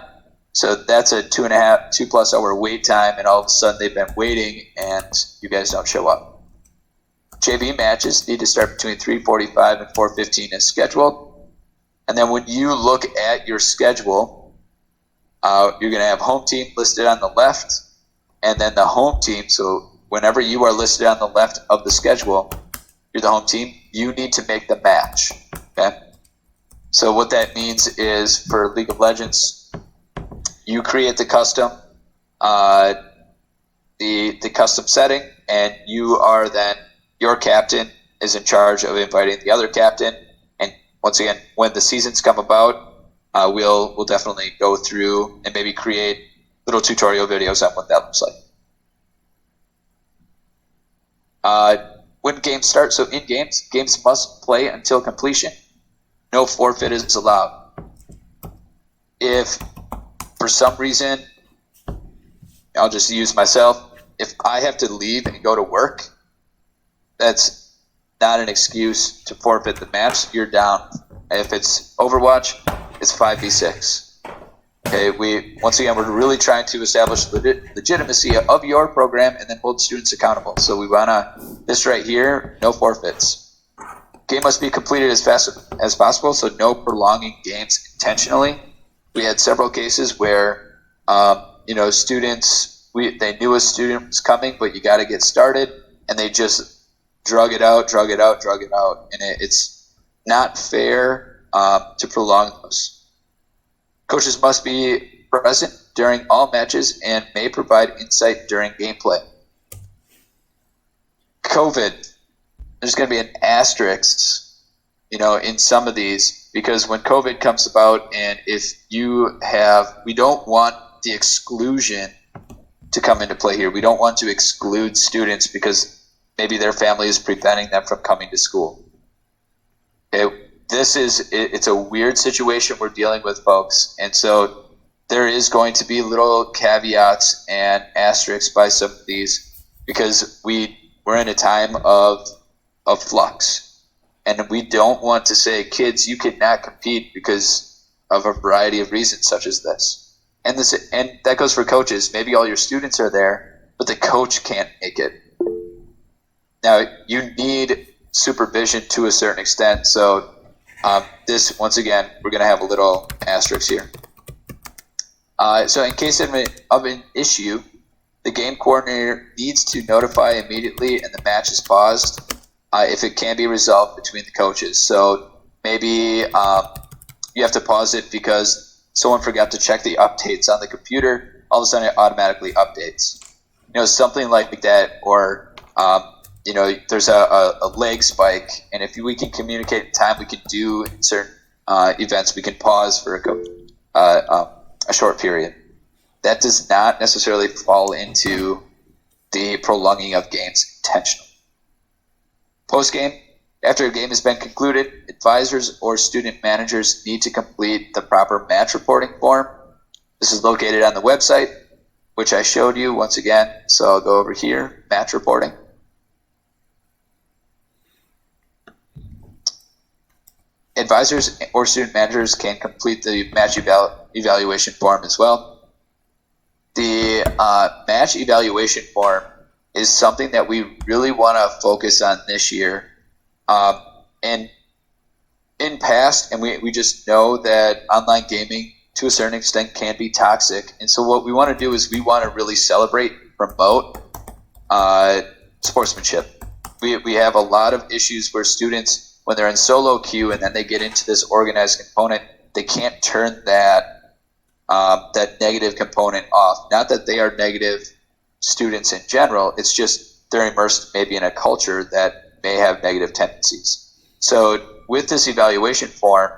So that's a 2+ hour wait time, and all of a sudden they've been waiting and you guys don't show up. JV matches need to start between 3:45 and 4:15 as scheduled. And then when you look at your schedule, you're going to have home team listed on the left, and then the home team. So whenever you are listed on the left of the schedule, you're the home team, you need to make the match. Okay? So what that means is for League of Legends, you create the custom the custom setting, and you are then, your captain is in charge of inviting the other captain. And once again, when the seasons come about, we'll definitely go through and maybe create little tutorial videos on what that looks like. When games start, so in games must play until completion. No forfeit is allowed. If for some reason, I'll just use myself, if I have to leave and go to work, that's not an excuse to forfeit the match. You're down. If it's Overwatch, it's 5v6. Okay, once again, we're really trying to establish legitimacy of your program and then hold students accountable. So we want this right here, no forfeits. Game must be completed as fast as possible, so no prolonging games intentionally. We had several cases where, students, they knew a student was coming, but you got to get started, and they just drug it out. And it's not fair to prolong those. Coaches must be present during all matches and may provide insight during gameplay. COVID, there's going to be an asterisk, in some of these, because when COVID comes about, and if we don't want the exclusion to come into play here. We don't want to exclude students because maybe their family is preventing them from coming to school. Okay. It's a weird situation we're dealing with, folks. And so there is going to be little caveats and asterisks by some of these because we're in a time of flux. And we don't want to say, kids, you cannot compete because of a variety of reasons such as this. And that goes for coaches. Maybe all your students are there, but the coach can't make it. Now, you need supervision to a certain extent. So this, once again, we're going to have a little asterisk here. So in case of an issue, the game coordinator needs to notify immediately and the match is paused if it can be resolved between the coaches. So maybe you have to pause it because someone forgot to check the updates on the computer. All of a sudden it automatically updates. Something like that, or there's a leg spike, and if we can communicate time, we can do certain events. We can pause for a short period. That does not necessarily fall into the prolonging of games intentionally. Post-game, after a game has been concluded, advisors or student managers need to complete the proper match reporting form. This is located on the website, which I showed you once again. So I'll go over here, match reporting. Advisors or student managers can complete the match evaluation form as well. The match evaluation form is something that we really want to focus on this year. And in past, and we just know that online gaming to a certain extent can be toxic. And so what we want to do is we want to really celebrate, promote sportsmanship. We have a lot of issues where students, when they're in solo queue and then they get into this organized component, they can't turn that negative component off. Not that they are negative students in general, it's just they're immersed maybe in a culture that may have negative tendencies. So with this evaluation form,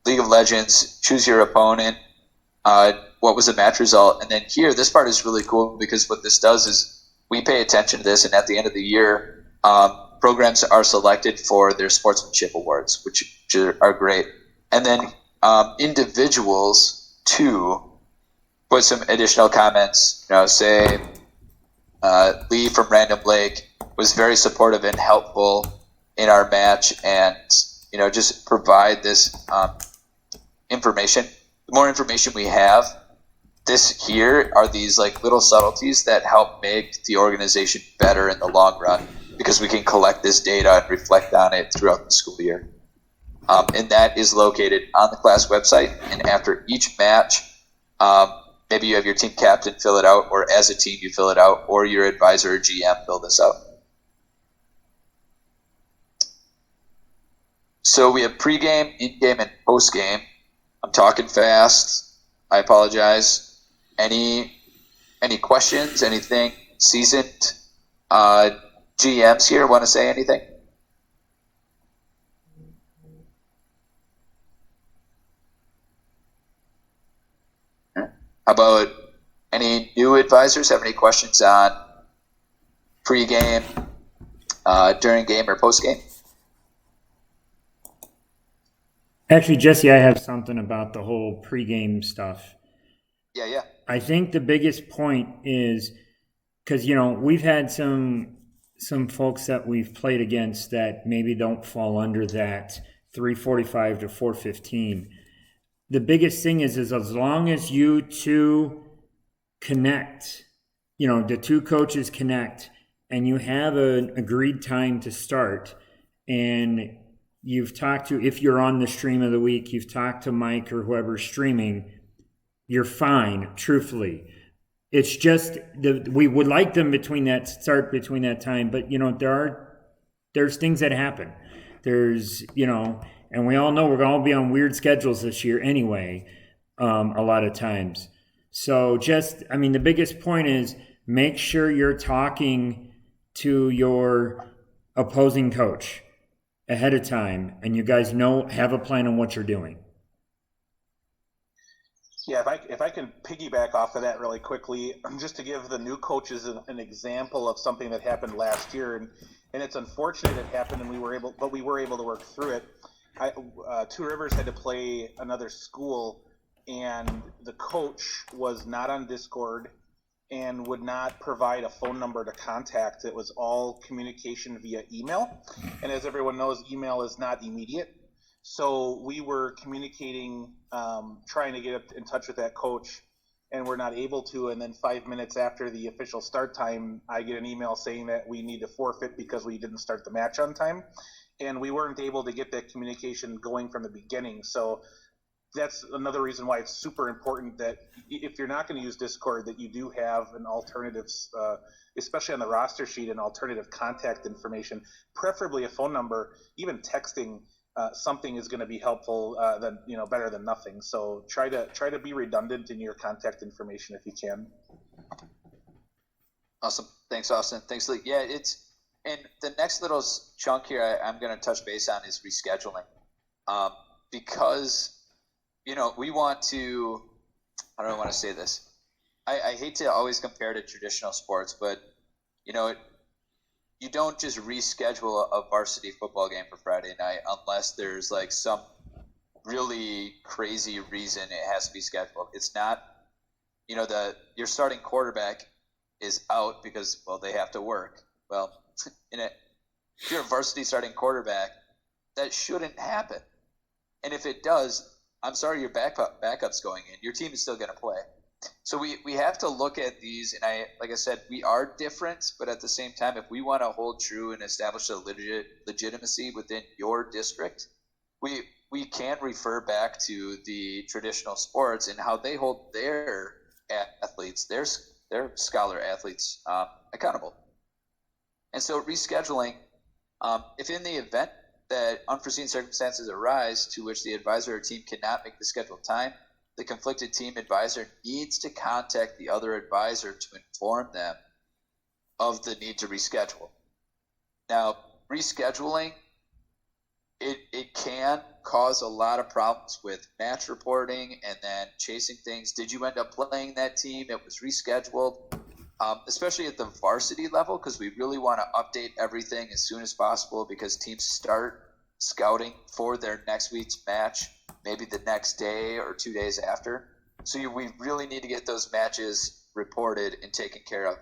League of Legends, choose your opponent, what was the match result. And then here, this part is really cool because what this does is we pay attention to this, and at the end of the year, programs are selected for their sportsmanship awards, which are great. And then individuals too put some additional comments. Say Lee from Random Lake was very supportive and helpful in our match, and just provide this information. The more information we have, this here are these like little subtleties that help make the organization better in the long run, because we can collect this data and reflect on it throughout the school year. And that is located on the class website. And after each match, maybe you have your team captain fill it out, or as a team you fill it out, or your advisor or GM fill this out. So we have pregame, in-game, and post-game. I'm talking fast. I apologize. Any questions? Anything? Seasoned GMs here want to say anything? How about any new advisors? Have any questions on pregame, during game, or post-game? Actually, Jesse, I have something about the whole pregame stuff. Yeah. I think the biggest point is because we've had some folks that we've played against that maybe don't fall under that 345 to 415. The biggest thing is as long as you two connect, the two coaches connect, and you have an agreed time to start, and you've talked to, if you're on the stream of the week, you've talked to Mike or whoever's streaming, you're fine, truthfully. It's just we would like them between that time, but there's things that happen. There's and we all know we're going to be on weird schedules this year anyway, a lot of times. So the biggest point is make sure you're talking to your opposing coach ahead of time, and you guys have a plan on what you're doing. Yeah, if I can piggyback off of that really quickly, just to give the new coaches an example of something that happened last year, and it's unfortunate it happened, and we were able to work through it. Two Rivers had to play another school, and the coach was not on Discord and would not provide a phone number to contact. It was all communication via email, and as everyone knows, email is not immediate. So we were communicating, trying to get in touch with that coach, and we're not able to. And then 5 minutes after the official start time, I get an email saying that we need to forfeit because we didn't start the match on time. And we weren't able to get that communication going from the beginning. So that's another reason why it's super important that if you're not going to use Discord, that you do have an alternative, especially on the roster sheet, an alternative contact information, preferably a phone number. Even texting something is going to be helpful, better than nothing. So try to be redundant in your contact information if you can. Awesome. Thanks, Austin. Thanks, Lee. Yeah, and the next little chunk here I'm going to touch base on is rescheduling, because we want to. How do I want to say this? I hate to always compare to traditional sports, but you don't just reschedule a varsity football game for Friday night unless there's like some really crazy reason it has to be scheduled. It's not, your starting quarterback is out because, they have to work. Well, if you're a varsity starting quarterback, that shouldn't happen. And if it does, I'm sorry, your backup's going in. Your team is still going to play. So we have to look at these, and like I said, we are different, but at the same time, if we want to hold true and establish a legitimacy within your district, we can refer back to the traditional sports and how they hold their athletes, their scholar athletes, accountable. And so rescheduling, if in the event that unforeseen circumstances arise to which the advisor or team cannot make the scheduled time, the conflicted team advisor needs to contact the other advisor to inform them of the need to reschedule. Now, rescheduling, it can cause a lot of problems with match reporting and then chasing things. Did you end up playing that team? It was rescheduled, especially at the varsity level, because we really want to update everything as soon as possible because teams start scouting for their next week's match, maybe the next day or 2 days after. So we really need to get those matches reported and taken care of.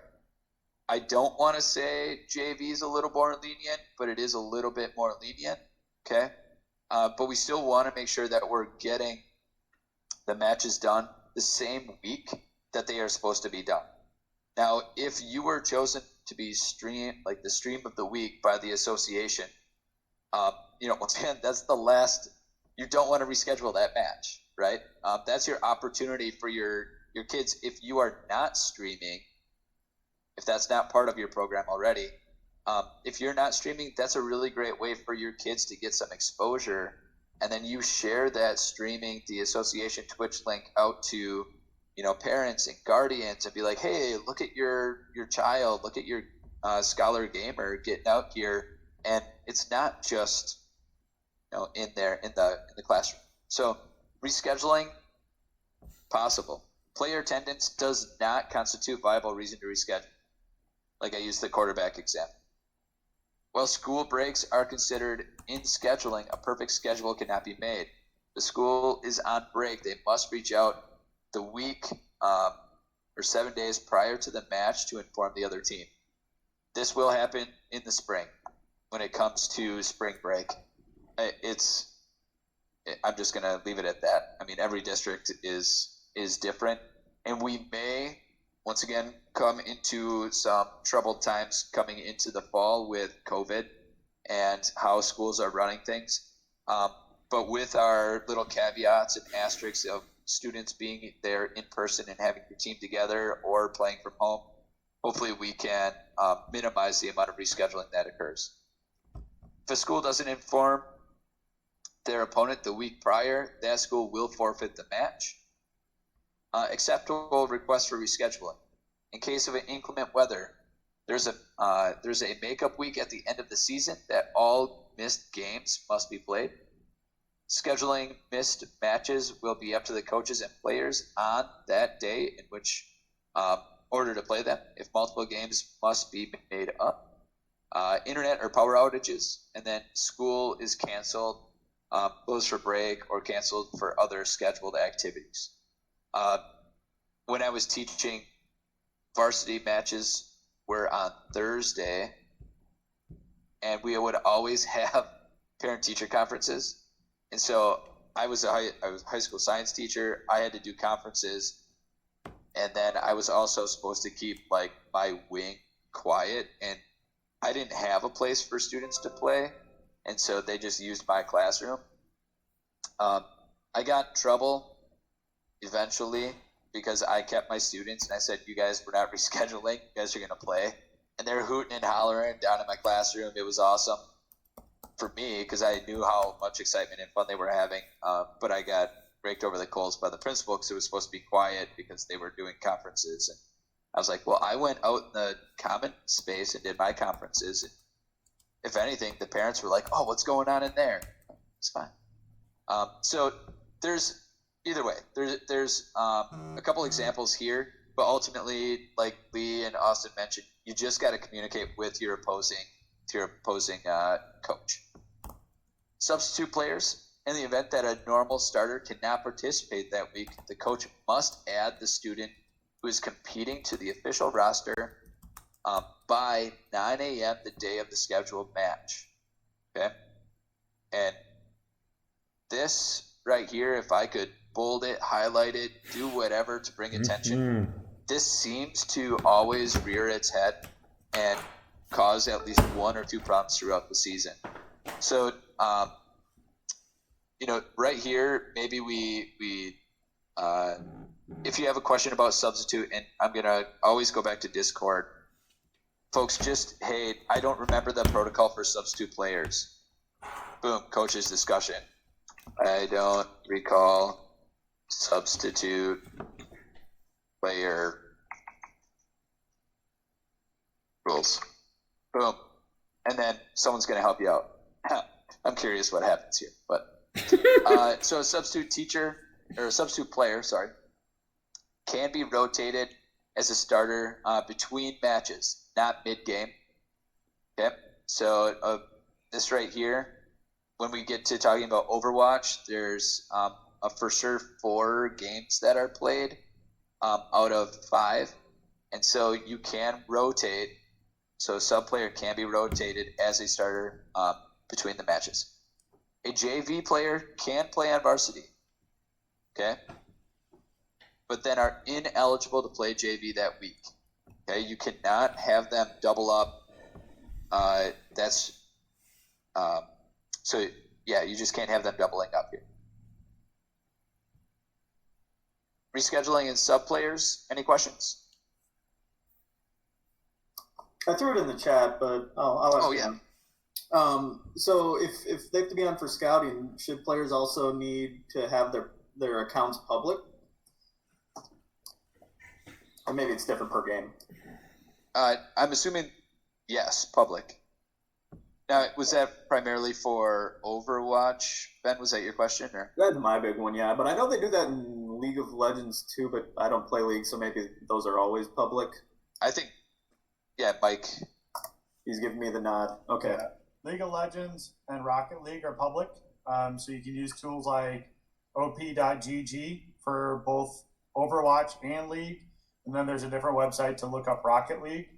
I don't want to say JV is a little more lenient, but it is a little bit more lenient. Okay. But we still want to make sure that we're getting the matches done the same week that they are supposed to be done. Now, if you were chosen to be the stream of the week by the association, once again, that's the last. You don't want to reschedule that match, right? That's your opportunity for your kids. If you are not streaming, if that's not part of your program already, if you're not streaming, that's a really great way for your kids to get some exposure. And then you share that streaming, the association Twitch link out to, parents and guardians and be like, hey, look at your child, look at your scholar gamer getting out here. And it's not just, in there in the classroom. So rescheduling, possible. Player attendance does not constitute viable reason to reschedule. Like I used the quarterback example. While school breaks are considered in scheduling, a perfect schedule cannot be made. The school is on break. They must reach out the week or 7 days prior to the match to inform the other team. This will happen in the spring when it comes to spring break. I'm just going to leave it at that. I mean, every district is different, and we may once again come into some troubled times coming into the fall with COVID and how schools are running things. But with our little caveats and asterisks of students being there in person and having your team together or playing from home, hopefully we can minimize the amount of rescheduling that occurs. If a school doesn't inform their opponent the week prior, that school will forfeit the match. Acceptable request for rescheduling. In case of an inclement weather, there's a makeup week at the end of the season that all missed games must be played. Scheduling missed matches will be up to the coaches and players on that day in which order to play them, if multiple games must be made up. Internet or power outages, and then school is canceled, closed for break, or canceled for other scheduled activities. When I was teaching, varsity matches were on Thursday, and we would always have parent-teacher conferences. And so I was a high school science teacher. I had to do conferences, and then I was also supposed to keep my wing quiet, and I didn't have a place for students to play, and so they just used my classroom. I got in trouble eventually because I kept my students and I said, you guys, we're not rescheduling, you guys are going to play. And they were hooting and hollering down in my classroom. It was awesome for me because I knew how much excitement and fun they were having. But I got raked over the coals by the principal because it was supposed to be quiet because they were doing conferences. And I was like, well, I went out in the common space and did my conferences. And if anything, the parents were like, oh, what's going on in there? It's fine. So there's either way, there's a couple examples here, but ultimately, like Lee and Austin mentioned, you just got to communicate with your opposing coach. Substitute players, in the event that a normal starter cannot participate that week, the coach must add the student who is competing to the official roster by 9 a.m. the day of the scheduled match. Okay? And this right here, if I could bold it, highlight it, do whatever to bring attention, this seems to always rear its head and cause at least one or two problems throughout the season. So, right here, maybe we if you have a question about substitute, and I'm going to always go back to Discord, folks, hey, I don't remember the protocol for substitute players. Boom, coach's discussion. I don't recall substitute player rules. Boom. And then someone's going to help you out. I'm curious what happens here. But so a substitute teacher or a substitute player, can be rotated as a starter between matches, not mid-game. Okay, so this right here, when we get to talking about Overwatch, there's a for sure 4 games that are played out of 5, and so you can rotate. So a sub player can be rotated as a starter between the matches. A JV player can play on varsity, okay, but then are ineligible to play JV that week. Okay, you cannot have them double up. So yeah, you just can't have them doubling up here. Rescheduling and sub players. Any questions? I threw it in the chat, but I'll ask yeah. So if they have to be on for scouting, should players also need to have their accounts public? Or maybe it's different per game. I'm assuming yes, public. Now, was that primarily for Overwatch? Ben, was that your question? Or? That's my big one, yeah. But I know they do that in League of Legends too, but I don't play League, so maybe those are always public. I think, yeah, Mike. He's giving me the nod. Okay. Yeah. League of Legends and Rocket League are public, so you can use tools like op.gg for both Overwatch and League, and then there's a different website to look up Rocket League.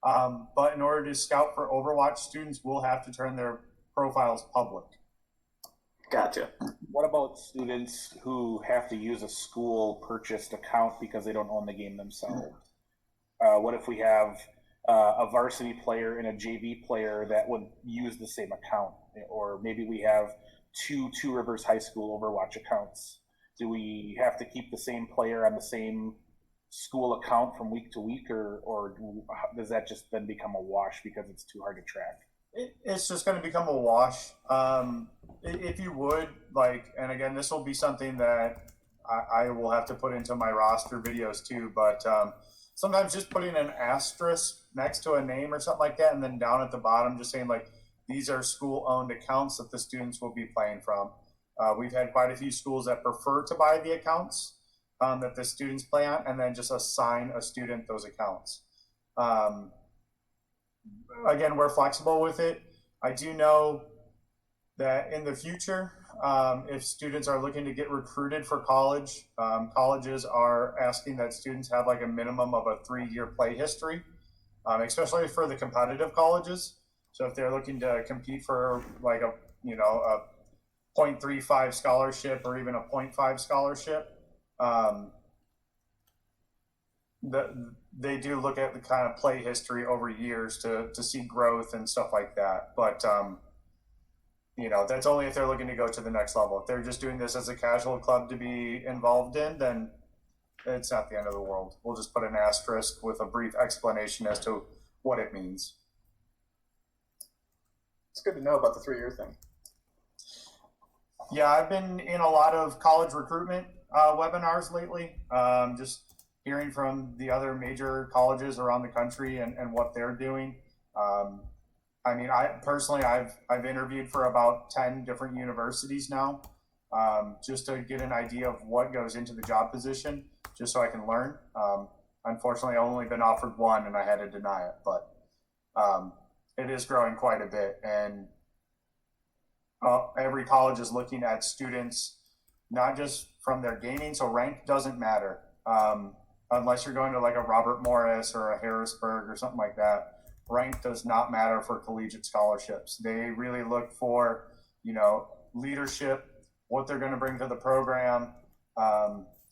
But in order to scout for Overwatch, students will have to turn their profiles public. Gotcha. What about students who have to use a school-purchased account because they don't own the game themselves? What if we have a varsity player and a JV player that would use the same account? Or maybe we have two Rivers High School Overwatch accounts. Do we have to keep the same player on the same school account from week to week, or does that just then become a wash because it's too hard to track? It's just going to become a wash. If you would, and again, this will be something that I will have to put into my roster videos too, but sometimes just putting an asterisk next to a name or something like that, and then down at the bottom just saying these are school-owned accounts that the students will be playing from. We've had quite a few schools that prefer to buy the accounts that the students play on, and then just assign a student those accounts. Again, we're flexible with it. I do know that in the future, if students are looking to get recruited for college, colleges are asking that students have a minimum of a 3-year play history, especially for the competitive colleges. So if they're looking to compete for a 0.35 scholarship or even a 0.5 scholarship, they do look at the kind of play history over years to see growth and stuff like that. But, that's only if they're looking to go to the next level. If they're just doing this as a casual club to be involved in, then it's not the end of the world. We'll just put an asterisk with a brief explanation as to what it means. It's good to know about the 3-year thing. Yeah, I've been in a lot of college recruitment webinars lately, just hearing from the other major colleges around the country and what they're doing. I've interviewed for about 10 different universities now, just to get an idea of what goes into the job position, just so I can learn. Unfortunately, I've only been offered one and I had to deny it, but it is growing quite a bit. And every college is looking at students, not just from their gaming, so rank doesn't matter. Unless you're going to a Robert Morris or a Harrisburg or something like that. Rank does not matter for collegiate scholarships. They really look for, leadership, what they're going to bring to the program,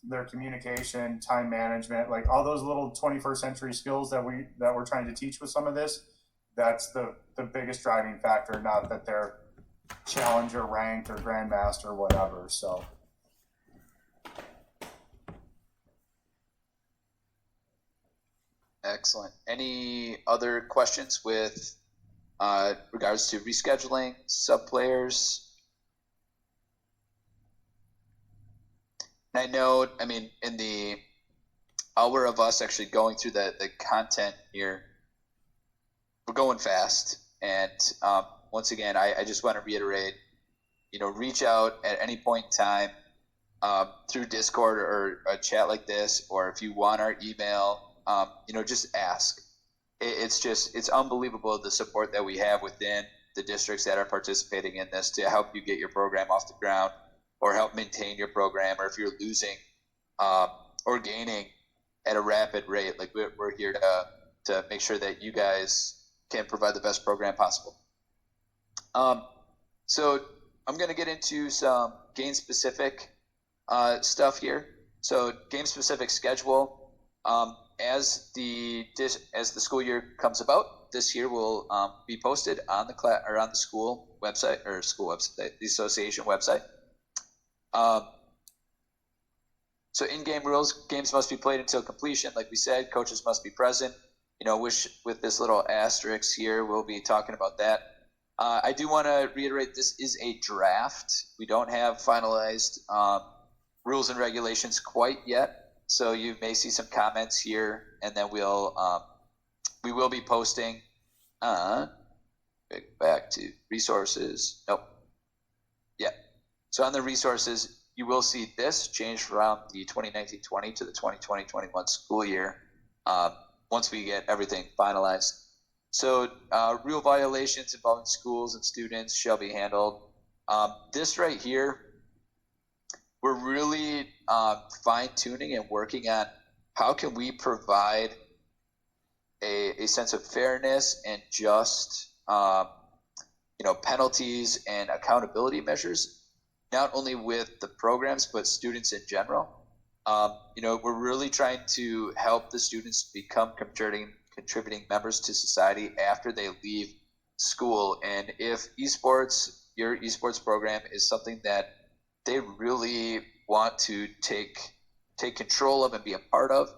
their communication, time management, all those little 21st century skills that we're trying to teach with some of this. That's the biggest driving factor, not that they're challenger ranked or grandmaster or whatever. So. Excellent. Any other questions with regards to rescheduling, sub players? And I know, in the hour of us actually going through the content here, we're going fast. And once again, I just want to reiterate, reach out at any point in time through Discord or a chat like this, or if you want our email, just ask. It's unbelievable the support that we have within the districts that are participating in this to help you get your program off the ground or help maintain your program, or if you're losing or gaining at a rapid rate. Like we're here to make sure that you guys can provide the best program possible. So I'm going to get into some game specific stuff here. So game specific schedule. As the school year comes about, this year will be posted on the school website, the association website. So in-game rules: games must be played until completion. Like we said, coaches must be present. With this little asterisk here, we'll be talking about that. I do want to reiterate, this is a draft. We don't have finalized rules and regulations quite yet. So you may see some comments here, and then we will be posting. Back to resources. Nope. Yeah. So on the resources, you will see this change from the 2019-20 to the 2020-21 school year once we get everything finalized. So real violations involving schools and students shall be handled. This right here, we're really fine-tuning and working on how can we provide a sense of fairness and just penalties and accountability measures, not only with the programs but students in general. We're really trying to help the students become contributing members to society after they leave school. And if your esports program is something that they really want to take control of and be a part of,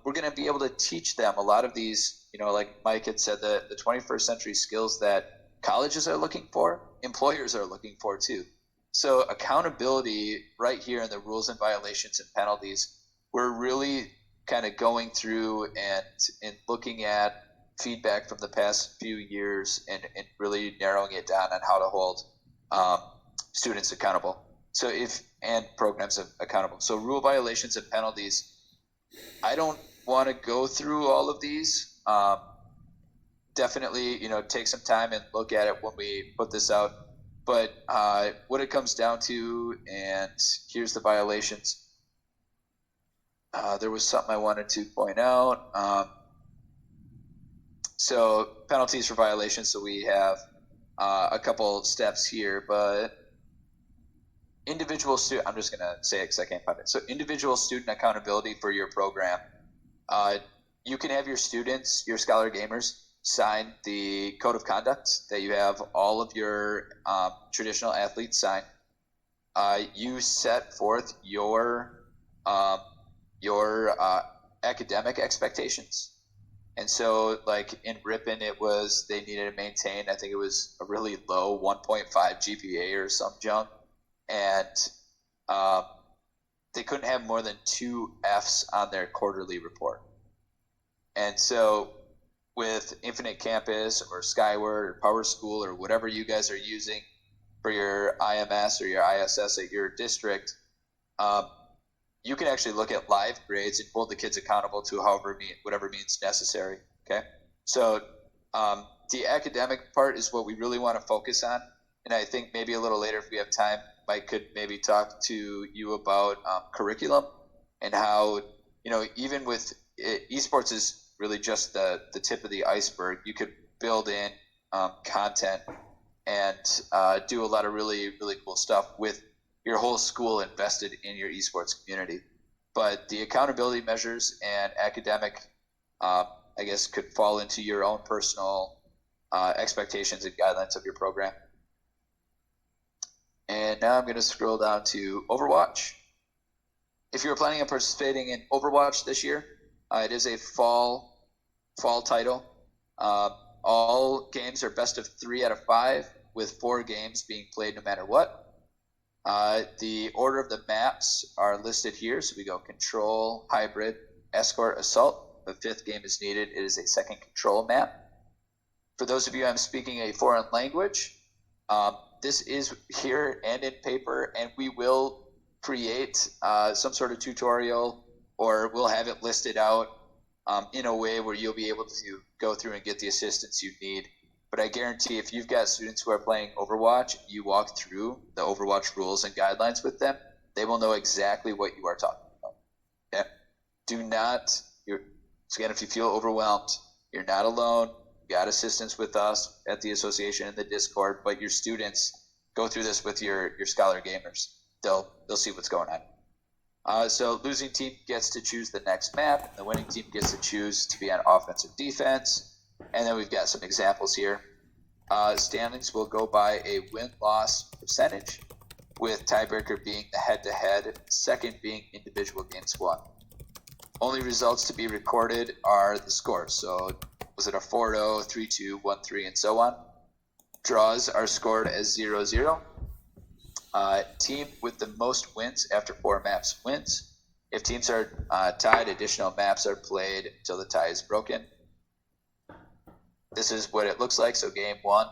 we're going to be able to teach them a lot of these, like Mike had said, the 21st century skills that colleges are looking for, employers are looking for too. So accountability right here in the rules and violations and penalties, we're really kind of going through and looking at feedback from the past few years and really narrowing it down on how to hold students accountable. And programs accountable. So rule violations and penalties, I don't want to go through all of these. Definitely, take some time and look at it when we put this out. But what it comes down to, and here's the violations. There was something I wanted to point out. So penalties for violations. So we have a couple steps here, but individual student, I'm just going to say it because I can't find it. So individual student accountability for your program. You can have your students, your Scholar Gamers, sign the code of conduct that you have all of your traditional athletes sign. You set forth your academic expectations. And so like in Ripon, they needed to maintain, I think it was a really low 1.5 GPA or some junk. And they couldn't have more than 2 Fs on their quarterly report. And so with Infinite Campus or Skyward or Power School or whatever you guys are using for your IMS or your ISS at your district, you can actually look at live grades and hold the kids accountable to whatever means necessary. Okay, so the academic part is what we really want to focus on, and I think maybe a little later, if we have time, Mike could maybe talk to you about curriculum and how even with esports is really just the tip of the iceberg. You could build in content and do a lot of really, really cool stuff with your whole school invested in your esports community. But the accountability measures and academic, I guess, could fall into your own personal expectations and guidelines of your program. And now I'm going to scroll down to Overwatch. If you're planning on participating in Overwatch this year, it is a fall title. All games are best of 3 out of 5, with 4 games being played no matter what. The order of the maps are listed here. So we go Control, Hybrid, Escort, Assault. The 5th game is needed. It is a second Control map. For those of you I'm speaking a foreign language, this is here and in paper, and we will create some sort of tutorial, or we'll have it listed out in a way where you'll be able to go through and get the assistance you need. But I guarantee if you've got students who are playing Overwatch, you walk through the Overwatch rules and guidelines with them, they will know exactly what you are talking about. Okay? Do not, again, if you feel overwhelmed, you're not alone. You got assistance with us at the association and the Discord, but your students go through this with your scholar gamers. They'll see what's going on. So losing team gets to choose the next map, and the winning team gets to choose to be on offense or defense. And then we've got some examples here. Standings will go by a win-loss percentage, with tiebreaker being the head-to-head, second being individual games won. Only results to be recorded are the scores. So was it a 4-0, 3-2, 1-3, and so on? Draws are scored as 0-0. Team with the most wins after 4 maps wins. If teams are tied, additional maps are played until the tie is broken. This is what it looks like. So game 1,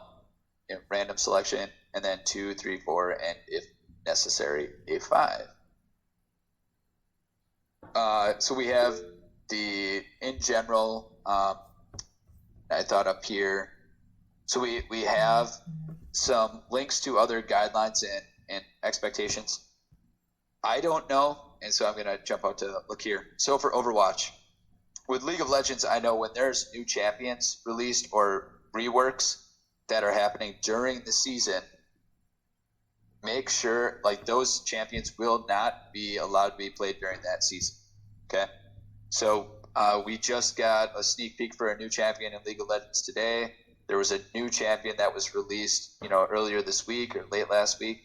random selection, and then 2, 3, 4, and if necessary, a 5. So we have the, in general, I thought up here. So we have some links to other guidelines and expectations. I don't know, and so I'm going to jump out to look here. So for Overwatch, with League of Legends, I know when there's new champions released or reworks that are happening during the season, make sure like those champions will not be allowed to be played during that season. Okay, so we just got a sneak peek for a new champion in League of Legends today. There was a new champion that was released, earlier this week or late last week.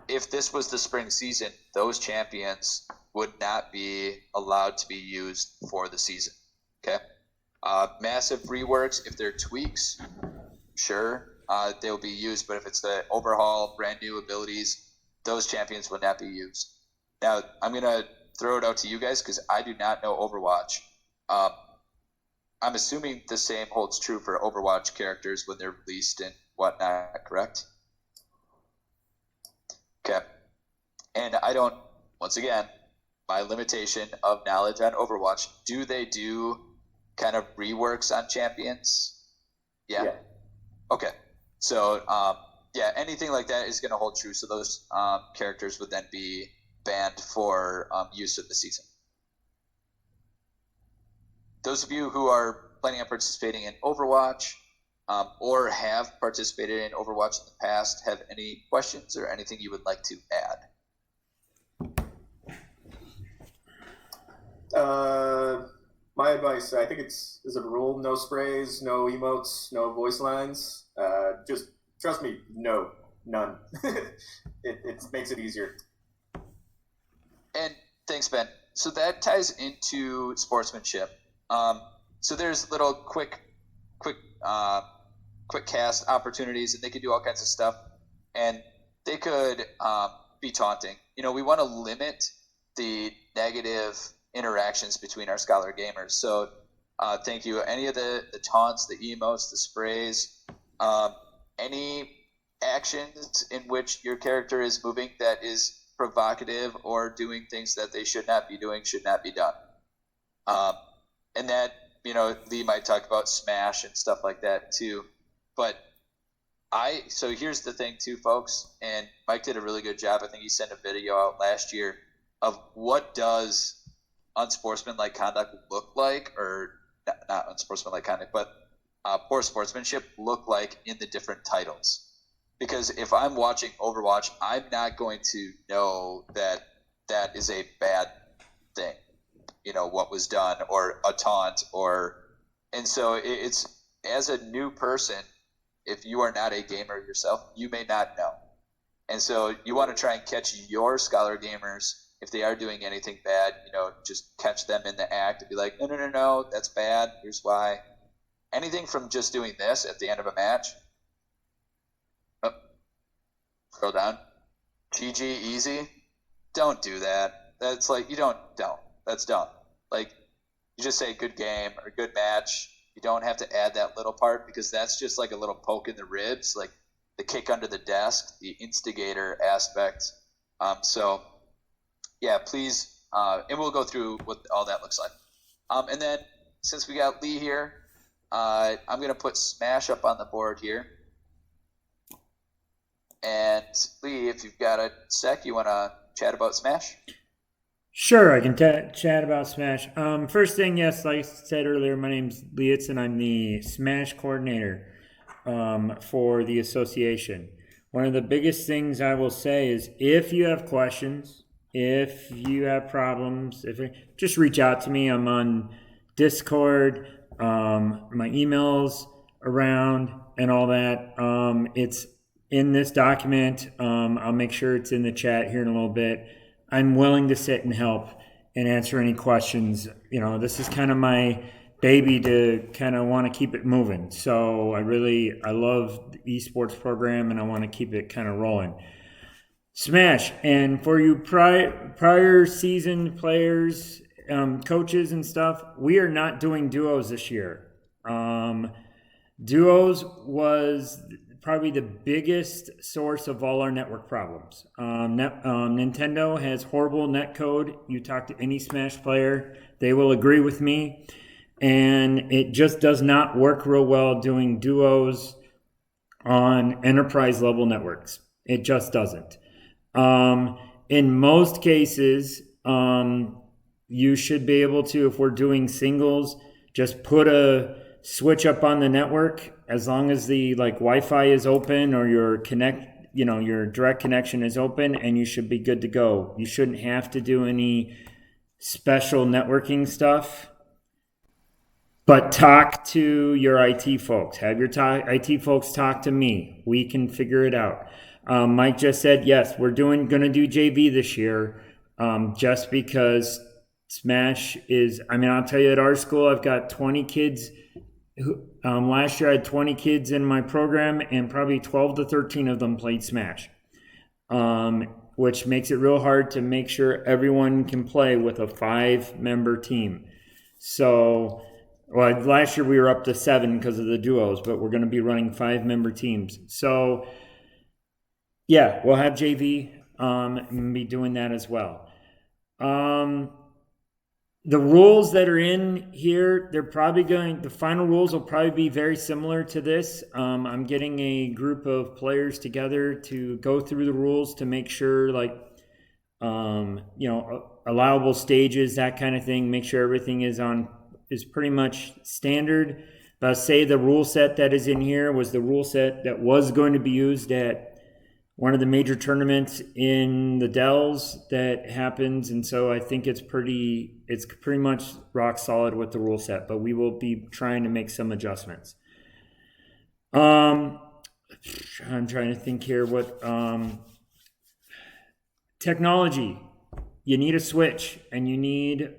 If this was the spring season, those champions would not be allowed to be used for the season. Okay, massive reworks. If they're tweaks, sure, they'll be used. But if it's the overhaul, brand new abilities, those champions will not be used. Now, I'm gonna throw it out to you guys because I do not know Overwatch. I'm assuming the same holds true for Overwatch characters when they're released and whatnot, correct? Okay. And I don't, once again, my limitation of knowledge on Overwatch, do they do kind of reworks on champions? Yeah. Okay. So, anything like that is going to hold true. So those characters would then be banned for use of the season. Those of you who are planning on participating in Overwatch or have participated in Overwatch in the past, have any questions or anything you would like to add? My advice, I think is it a rule? No sprays, no emotes, no voice lines. Just trust me, none. it makes it easier. And thanks, Ben. So that ties into sportsmanship. So there's little quick cast opportunities, and they could do all kinds of stuff, and they could be taunting. We want to limit the negative interactions between our scholar gamers. So thank you. Any of the taunts, the emotes, the sprays, any actions in which your character is moving that is provocative or doing things that they should not be doing should not be done. And that, Lee might talk about Smash and stuff like that too. But so here's the thing too, folks, and Mike did a really good job. I think he sent a video out last year of what does unsportsmanlike conduct look like, or not unsportsmanlike conduct, but poor sportsmanship look like in the different titles. Because if I'm watching Overwatch, I'm not going to know that that is a bad thing, what was done, or a taunt, and so it's, as a new person, if you are not a gamer yourself, you may not know. And so you want to try and catch your scholar gamers. If they are doing anything bad, just catch them in the act and be like, no, that's bad. Here's why. Anything from just doing this at the end of a match. Oh, scroll down. GG easy. Don't do that. That's like, don't. That's dumb. Like, you just say good game or good match. You don't have to add that little part because that's just like a little poke in the ribs, like the kick under the desk, the instigator aspect. So yeah, please, and we'll go through what all that looks like. And then since we got Lee here, I'm going to put Smash up on the board here. And Lee, if you've got a sec, you want to chat about Smash? Sure, I can chat about Smash. First thing, yes, like I said earlier, my name's Lee and I'm the Smash coordinator for the association. One of the biggest things I will say is if you have questions, if you have problems, just reach out to me. I'm on Discord, my email's around and all that. It's in this document. I'll make sure it's in the chat here in a little bit. I'm willing to sit and help and answer any questions. This is kind of my baby to kind of want to keep it moving. So I love the esports program and I want to keep it kind of rolling. Smash. And for you prior season players, coaches and stuff, we are not doing duos this year. Duos was probably the biggest source of all our network problems. Nintendo has horrible net code. You talk to any Smash player, they will agree with me. And it just does not work real well doing duos on enterprise level networks. It just doesn't. In most cases, you should be able to, if we're doing singles, just put a switch up on the network as long as the Wi-Fi is open or your direct connection is open, and you should be good to go. You shouldn't have to do any special networking stuff, but talk to your IT folks. Have your IT folks talk to me. We can figure it out. Mike just said, yes, we're going to do JV this year, just because Smash is, I'll tell you, at our school, I've got 20 kids. Last year I had 20 kids in my program and probably 12 to 13 of them played Smash, which makes it real hard to make sure everyone can play with a 5-member team. So, last year we were up to 7 because of the duos, but we're going to be running 5-member teams. So, yeah, we'll have JV and be doing that as well. The rules that are in here, the final rules will probably be very similar to this. I'm getting a group of players together to go through the rules to make sure, allowable stages, that kind of thing, make sure everything is pretty much standard. But I'll say the rule set that is in here was the rule set that was going to be used at one of the major tournaments in the Dells that happens, and so I think it's pretty much rock solid with the rule set, but we will be trying to make some adjustments. I'm trying to think here what technology. You need a Switch and you need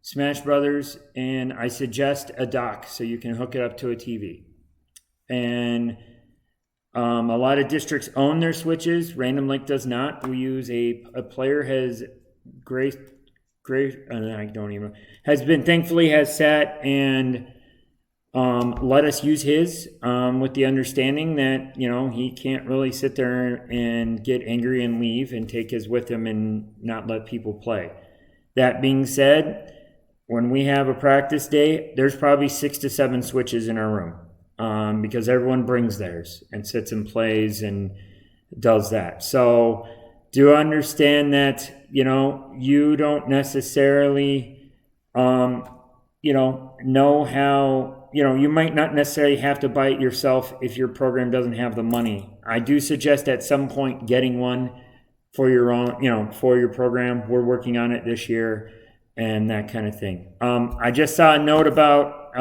Smash Brothers, and I suggest a dock so you can hook it up to a TV. And a lot of districts own their switches. Random Link does not. We use a player has thankfully has sat and let us use his with the understanding that he can't really sit there and get angry and leave and take his with him and not let people play. That being said, when we have a practice day, there's probably 6 to 7 switches in our room. Because everyone brings theirs and sits and plays and does that. So do understand that, you don't necessarily, know how, you might not necessarily have to buy it yourself if your program doesn't have the money. I do suggest at some point getting one for your own, for your program. We're working on it this year and that kind of thing. I just saw a note about,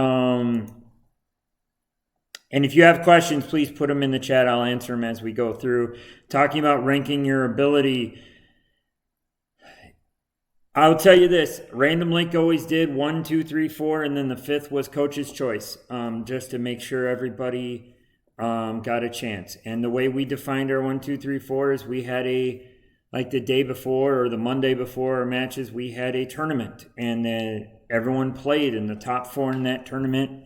and if you have questions, please put them in the chat. I'll answer them as we go through. Talking about ranking your ability. I'll tell you this. Random Link always did 1, 2, 3, 4, and then the 5th was coach's choice, just to make sure everybody got a chance. And the way we defined our 1, 2, 3, 4 is we had the day before or the Monday before our matches, we had a tournament. And then everyone played, and the top 4 in that tournament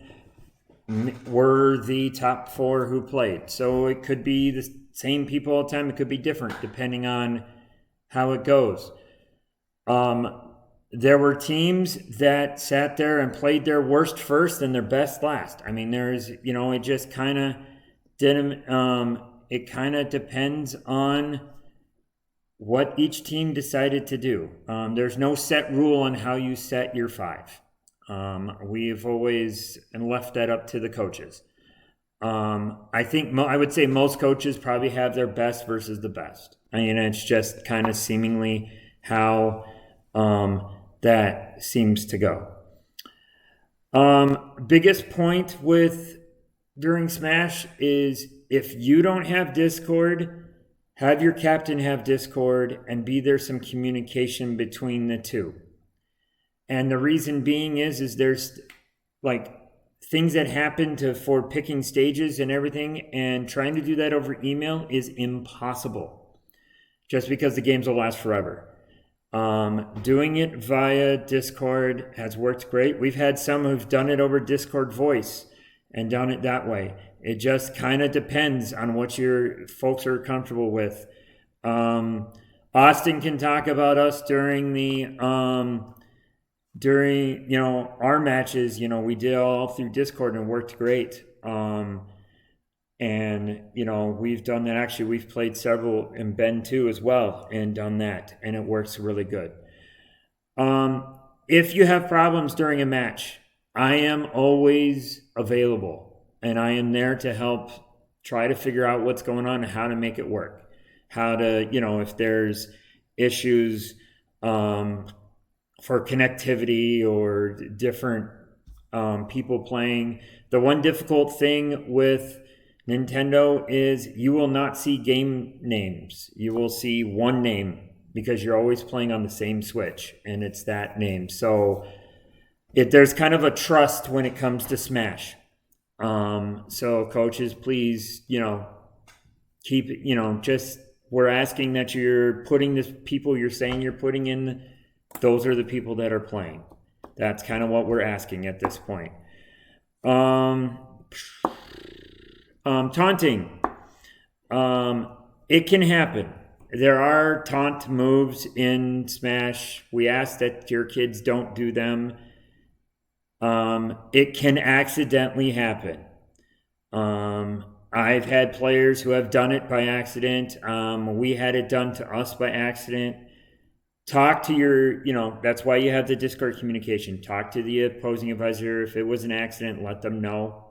were the top 4 who played. So it could be the same people all the time. It could be different depending on how it goes. There were teams that sat there and played their worst first and their best last. I mean, it just kind of didn't, it kind of depends on what each team decided to do. There's no set rule on how you set your 5. We've always left that up to the coaches. I think I would say most coaches probably have their best versus the best. I mean, it's just kind of seemingly how that seems to go. Biggest point during Smash is if you don't have Discord, have your captain have Discord and be there some communication between the two. And the reason being is there's like things that happen for picking stages and everything, and trying to do that over email is impossible just because the games will last forever. Doing it via Discord has worked great. We've had some who've done it over Discord voice and done it that way. It just kind of depends on what your folks are comfortable with. Austin can talk about us during our matches. We did all through Discord and it worked great. And we've done that. Actually, we've played several in Ben too as well and done that, and it works really good. If you have problems during a match, I am always available. And I am there to help try to figure out what's going on and how to make it work. How to, if there's issues for connectivity or different people playing. The one difficult thing with Nintendo is you will not see game names. You will see one name because you're always playing on the same Switch, and it's that name. So there's kind of a trust when it comes to Smash. So coaches, please, keep it, we're asking that you're putting the people you're saying you're putting in, those are the people that are playing. That's kind of what we're asking at this point. Taunting. It can happen. There are taunt moves in Smash. We ask that your kids don't do them. It can accidentally happen. I've had players who have done it by accident. We had it done to us by accident. Talk to your, that's why you have the Discord communication. Talk to the opposing advisor. If it was an accident, let them know.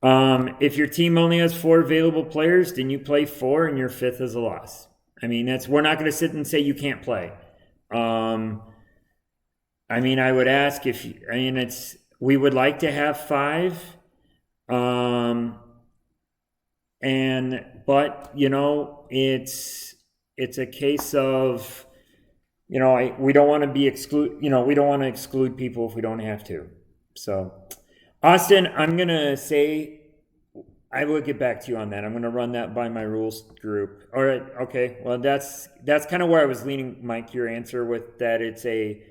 If your team only has 4 available players, then you play 4 and your 5th is a loss. I mean, we're not going to sit and say you can't play. I would ask we would like to have 5. But it's a case of, we don't want to we don't want to exclude people if we don't have to. So, Austin, I'm going to say, I will get back to you on that. I'm going to run that by my rules group. All right. Okay. Well, that's kind of where I was leaning, Mike, your answer with that. It's a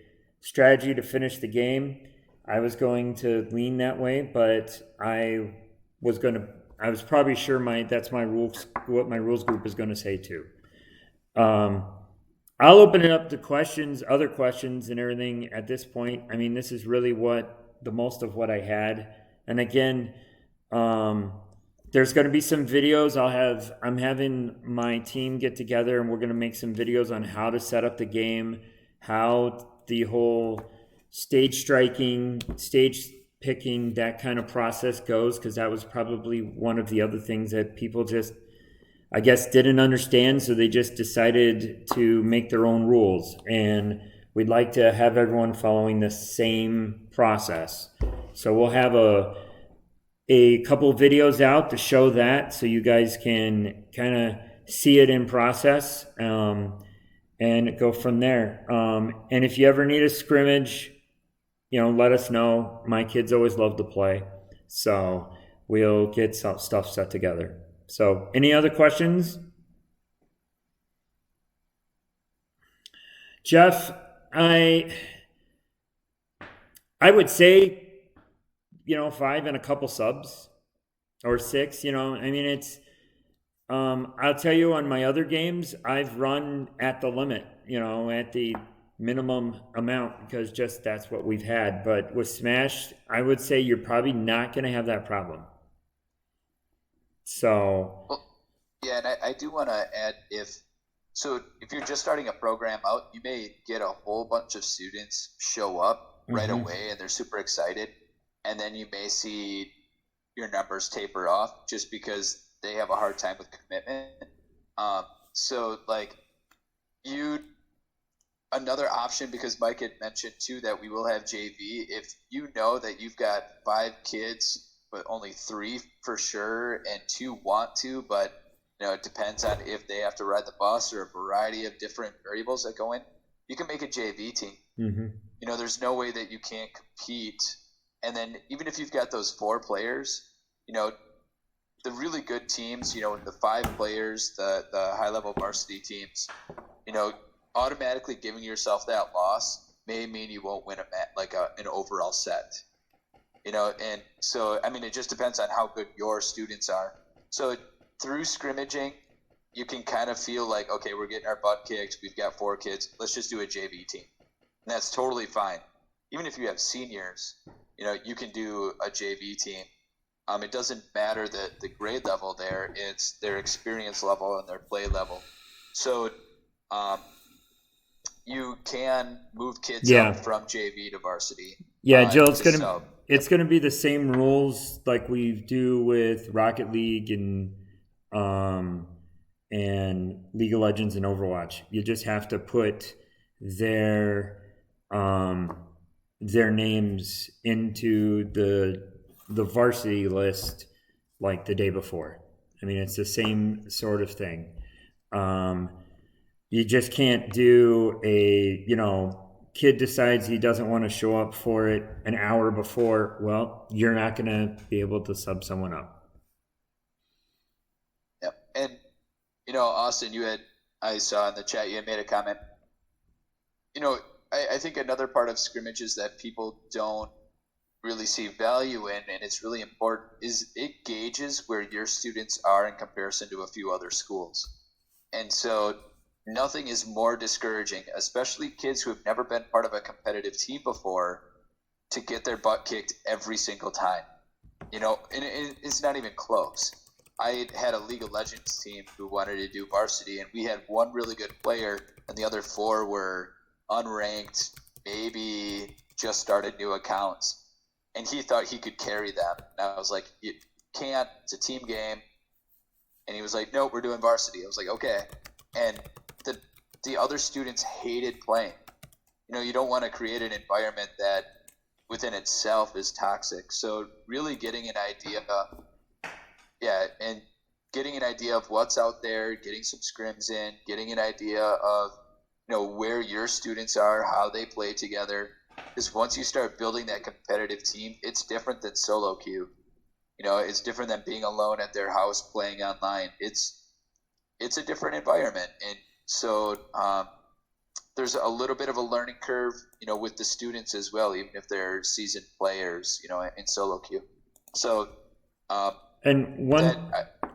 strategy to finish the game. I was going to lean that way, but I was probably sure that's what my rules group is going to say too. I'll open it up to other questions and everything at this point. I mean, this is really the most of what I had. And again, there's going to be some videos. I'm having my team get together and we're going to make some videos on how to set up the game, how the whole stage striking, stage picking, that kind of process goes, because that was probably one of the other things that people just, I guess, didn't understand. So they just decided to make their own rules. And we'd like to have everyone following the same process. So we'll have a couple of videos out to show that, so you guys can kind of see it in process and go from there. And if you ever need a scrimmage, let us know. My kids always love to play, so we'll get some stuff set together. So any other questions? Jeff, I would say, 5 and a couple subs or 6, I mean, it's, I'll tell you on my other games, I've run at the limit, at the minimum amount because just that's what we've had. But with Smash, I would say you're probably not going to have that problem. So. Well, yeah, and I do want to add if you're just starting a program out, you may get a whole bunch of students show up right away and they're super excited. And then you may see your numbers taper off just because they have a hard time with commitment. So like another option, because Mike had mentioned too that we will have JV. If you know that you've got 5 kids, but only 3 for sure, and 2 want to, but it depends on if they have to ride the bus or a variety of different variables that go in, you can make a JV team. There's no way that you can't compete. And then even if you've got those 4 players, the really good teams, the 5 players, the high level varsity teams, automatically giving yourself that loss may mean you won't win an overall set. And so I mean it just depends on how good your students are. So through scrimmaging, you can kind of feel like, okay, we're getting our butt kicked. We've got 4 kids. Let's just do a JV team. And that's totally fine. Even if you have seniors, you can do a JV team. It doesn't matter the grade level there. It's their experience level and their play level. So you can move kids up from JV to varsity. Yeah, Jill, it's gonna be the same rules like we do with Rocket League and League of Legends and Overwatch. You just have to put their names into the varsity list like the day before. I mean, it's the same sort of thing. You just can't do kid decides he doesn't want to show up for it an hour before. Well, you're not going to be able to sub someone up. Yep. And, Austin, I saw in the chat, you had made a comment. I think another part of scrimmages that people don't really see value in, and it's really important, is it gauges where your students are in comparison to a few other schools. And so nothing is more discouraging, especially kids who have never been part of a competitive team before, to get their butt kicked every single time. And it's not even close. I had a League of Legends team who wanted to do varsity, and we had 1 really good player, and the other 4 were unranked, maybe just started new accounts. And he thought he could carry them. And I was like, you can't. It's a team game. And he was like, no, we're doing varsity. I was like, okay. And the other students hated playing. You don't want to create an environment that within itself is toxic. So really getting an idea, and getting an idea of what's out there, getting some scrims in, getting an idea of, where your students are, how they play together. Because once you start building that competitive team, it's different than solo queue. It's different than being alone at their house playing online. It's a different environment. And so there's a little bit of a learning curve, with the students as well, even if they're seasoned players, in solo queue. So, and one,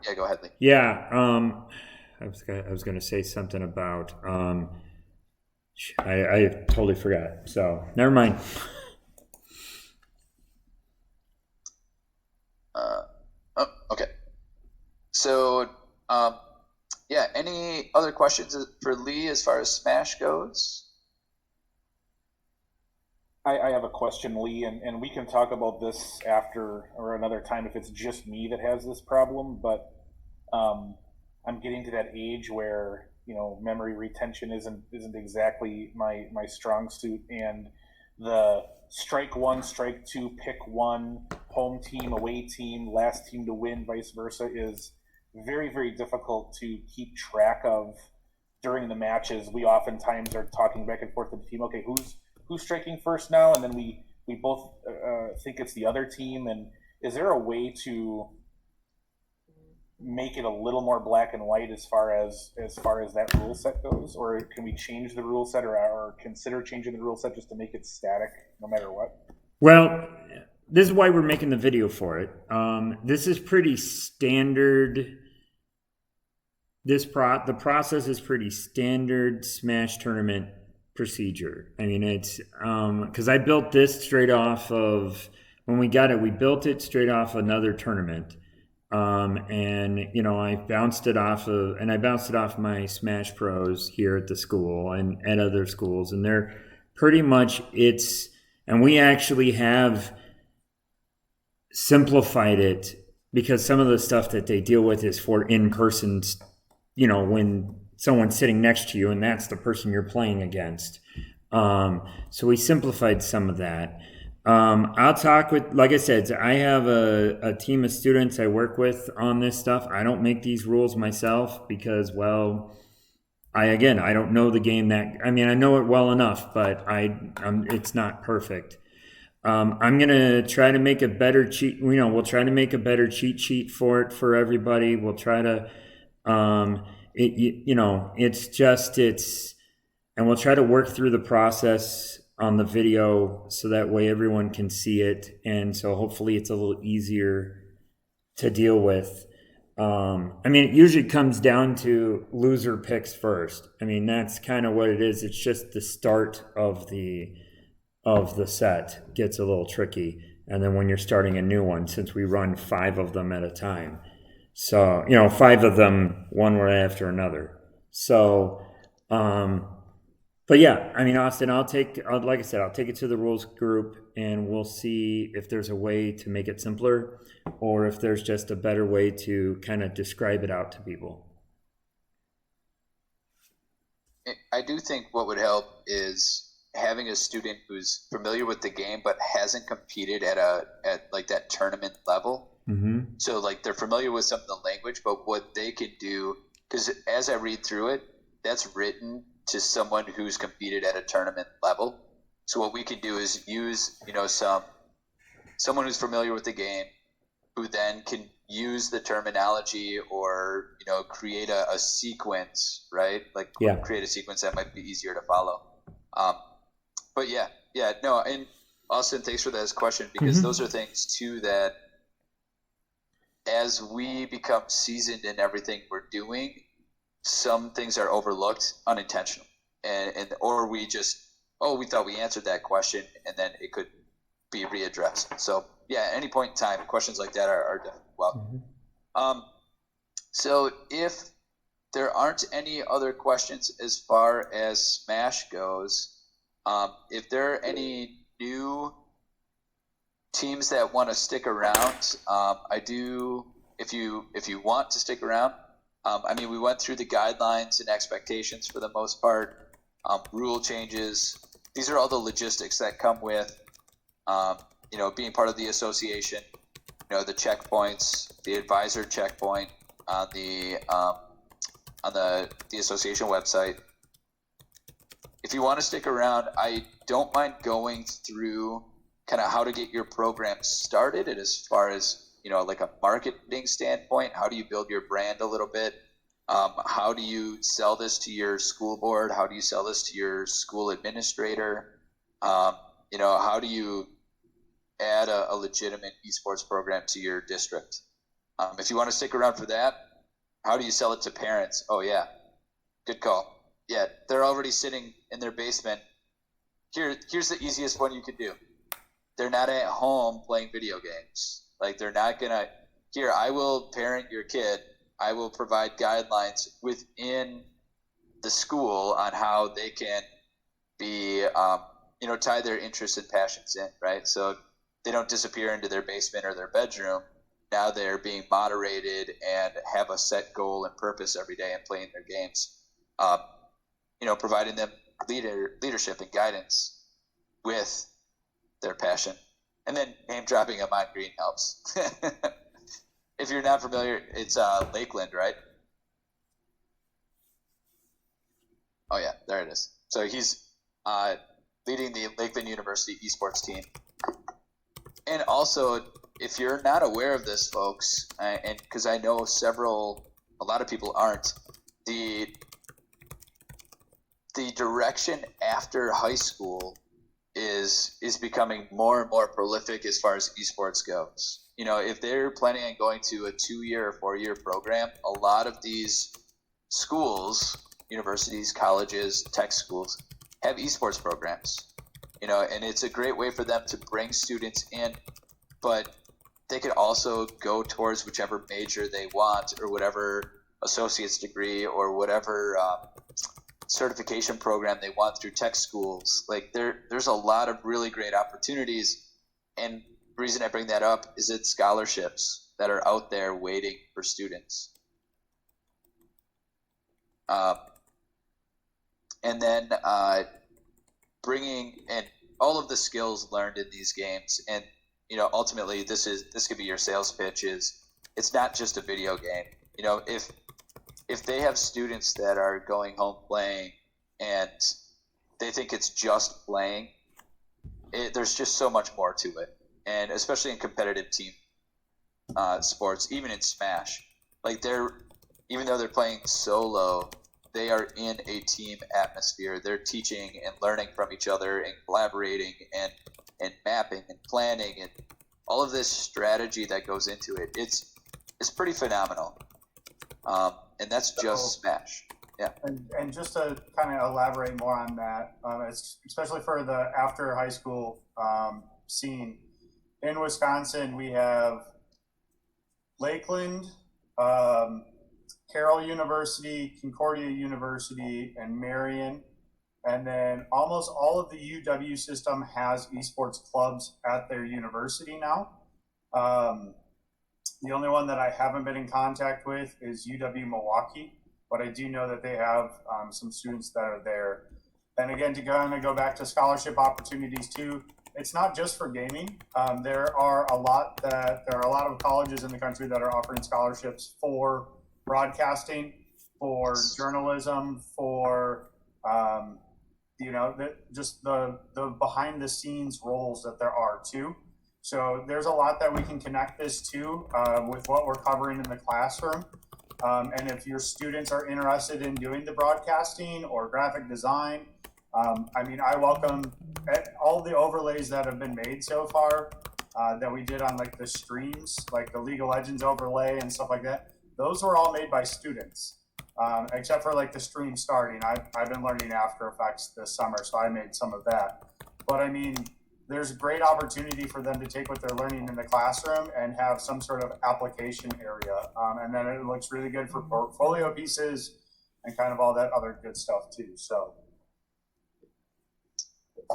yeah, go ahead, Lee. Yeah, I was going to say something about, I totally forgot. So never mind. Okay. So, any other questions for Lee as far as Smash goes? I have a question, Lee, and we can talk about this after or another time if it's just me that has this problem, but I'm getting to that age where, memory retention isn't exactly my strong suit, and the strike 1, strike 2, pick 1, home team, away team, last team to win, vice versa, is very, very difficult to keep track of during the matches. We oftentimes are talking back and forth to the team, okay, who's striking first now, and then we both think it's the other team. And is there a way to make it a little more black and white as far as that rule set goes, or can we change the rule set or consider changing the rule set just to make it static no matter what? Well, this is why we're making the video for it. This is pretty standard. The process is pretty standard Smash tournament procedure. I mean, it's because I built this straight off of when we got it. We built it straight off another tournament, and I bounced it off my Smash pros here at the school and at other schools, and they're pretty much and we actually have simplified it because some of the stuff that they deal with is for in-person, when someone's sitting next to you and that's the person you're playing against. So we simplified some of that. I'll talk with, like I said, I have a team of students I work with on this stuff. I don't make these rules myself because, I don't know the game I know it well enough, but it's not perfect. I'm gonna try to make a better cheat. We'll try to make a better cheat sheet for everybody. We'll try to, and we'll try to work through the process on the video so that way everyone can see it, and so hopefully it's a little easier to deal with. It usually comes down to loser picks first. That's kind of what it is. It's just the start of the set gets a little tricky. And then when you're starting a new one, since we run 5 of them at a time. So, 5 of them, one right after another. So, but yeah, Austin, like I said, I'll take it to the rules group and we'll see if there's a way to make it simpler or if there's just a better way to kind of describe it out to people. I do think what would help is having a student who's familiar with the game but hasn't competed at like that tournament level. Mm-hmm. So like they're familiar with some of the language, but what they can do, because as I read through it, that's written to someone who's competed at a tournament level. So what we can do is use, someone who's familiar with the game who then can use the terminology or, create a sequence, right? Create a sequence that might be easier to follow. But no. And Austin, thanks for that question, because those are things too that as we become seasoned in everything we're doing, some things are overlooked unintentionally, or we just, we thought we answered that question and then it could be readdressed. So at any point in time, questions like that are definitely welcome. So if there aren't any other questions as far as Smash goes, if there are any new teams that want to stick around, if you want to stick around, we went through the guidelines and expectations for the most part, rule changes. These are all the logistics that come with, being part of the association, the checkpoints, the advisor checkpoint on the association website. If you want to stick around, I don't mind going through kind of how to get your program started, and as far as like a marketing standpoint, how do you build your brand a little bit? How do you sell this to your school board? How do you sell this to your school administrator? How do you add a legitimate esports program to your district? If you want to stick around for that, how do you sell it to parents? Oh yeah, good call. Yeah, they're already sitting in their basement. Here's the easiest one you could do. They're not at home playing video games. Like they're not gonna, I will parent your kid. I will provide guidelines within the school on how they can be, tie their interests and passions in, right? So they don't disappear into their basement or their bedroom. Now they're being moderated and have a set goal and purpose every day and playing their games. Providing them leadership and guidance with their passion. And then name dropping a Mont Green helps. If you're not familiar, it's Lakeland, right? Oh yeah, there it is. So he's leading the Lakeland University esports team. And also, if you're not aware of this, folks, and because I know a lot of people aren't, the direction after high school is becoming more and more prolific as far as esports goes. You know, if they're planning on going to a 2-year or 4-year program, a lot of these schools, universities, colleges, tech schools, have esports programs. You know, and it's a great way for them to bring students in, but they could also go towards whichever major they want or whatever associate's degree or whatever certification program they want through tech schools. Like there's a lot of really great opportunities, and the reason I bring that up is it's scholarships that are out there waiting for students. And then bringing in all of the skills learned in these games, and you know, ultimately this could be your sales pitch. Is it's not just a video game. You know, if they have students that are going home playing and they think it's just playing, there's just so much more to it. And especially in competitive team sports, even in Smash, like even though they're playing solo, they are in a team atmosphere. They're teaching and learning from each other and collaborating and mapping and planning and all of this strategy that goes into it. It's pretty phenomenal. And that's just Smash. Yeah. And just to kind of elaborate more on that, especially for the after high school scene, in Wisconsin, we have Lakeland, Carroll University, Concordia University, and Marion. And then almost all of the UW system has esports clubs at their university now. The only one that I haven't been in contact with is UW Milwaukee, but I do know that they have some students that are there. And again, to kind of go back to scholarship opportunities too, it's not just for gaming. There are a lot of colleges in the country that are offering scholarships for broadcasting, for journalism, for just the behind the scenes roles that there are too. So there's a lot that we can connect this to with what we're covering in the classroom. And if your students are interested in doing the broadcasting or graphic design, I welcome all the overlays that have been made so far that we did on like the streams, like the League of Legends overlay and stuff like that. Those were all made by students, except for like the stream starting. I've been learning After Effects this summer, so I made some of that. But I mean, there's great opportunity for them to take what they're learning in the classroom and have some sort of application area. And then it looks really good for portfolio pieces and kind of all that other good stuff too. So.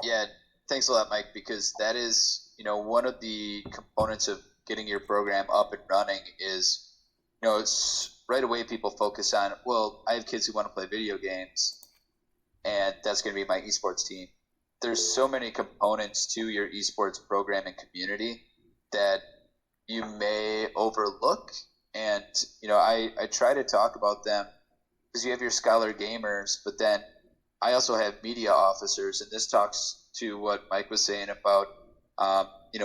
Yeah, thanks a lot, Mike, because that is, one of the components of getting your program up and running is, it's right away people focus on, well, I have kids who want to play video games and that's going to be my esports team. There's so many components to your esports program and community that you may overlook. And, I try to talk about them because you have your scholar gamers, but then I also have media officers. And this talks to what Mike was saying about,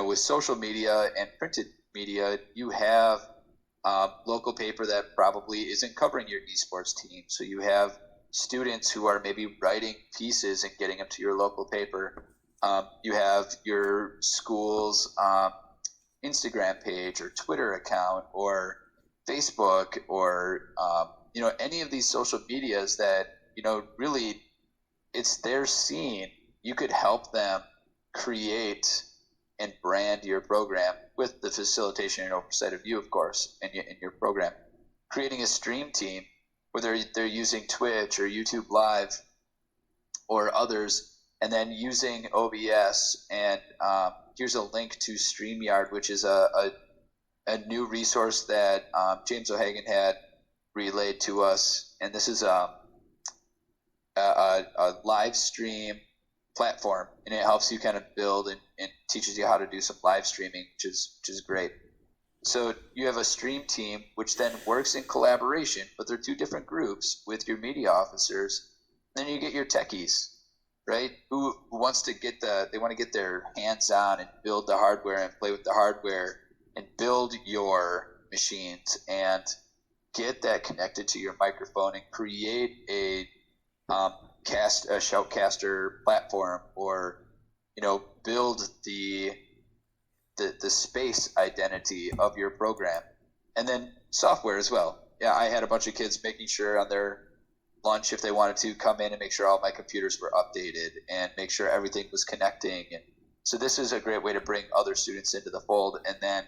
with social media and printed media, you have local paper that probably isn't covering your esports team. So you have students who are maybe writing pieces and getting them to your local paper. You have your school's Instagram page or Twitter account or Facebook or any of these social medias that really it's their scene. You could help them create and brand your program with the facilitation and oversight of you, of course, in your program. Creating a stream team, whether they're using Twitch or YouTube Live or others, and then using OBS. And here's a link to StreamYard, which is a new resource that James O'Hagan had relayed to us. And this is a live stream platform, and it helps you kind of build and teaches you how to do some live streaming, which is great. So you have a stream team, which then works in collaboration, but they're two different groups with your media officers. Then you get your techies, right? Who wants to they want to get their hands on and build the hardware and play with the hardware and build your machines and get that connected to your microphone and create a shoutcaster platform or build the space identity of your program. And then software as well. Yeah, I had a bunch of kids making sure on their lunch, if they wanted to, come in and make sure all my computers were updated and make sure everything was connecting. And so this is a great way to bring other students into the fold. And then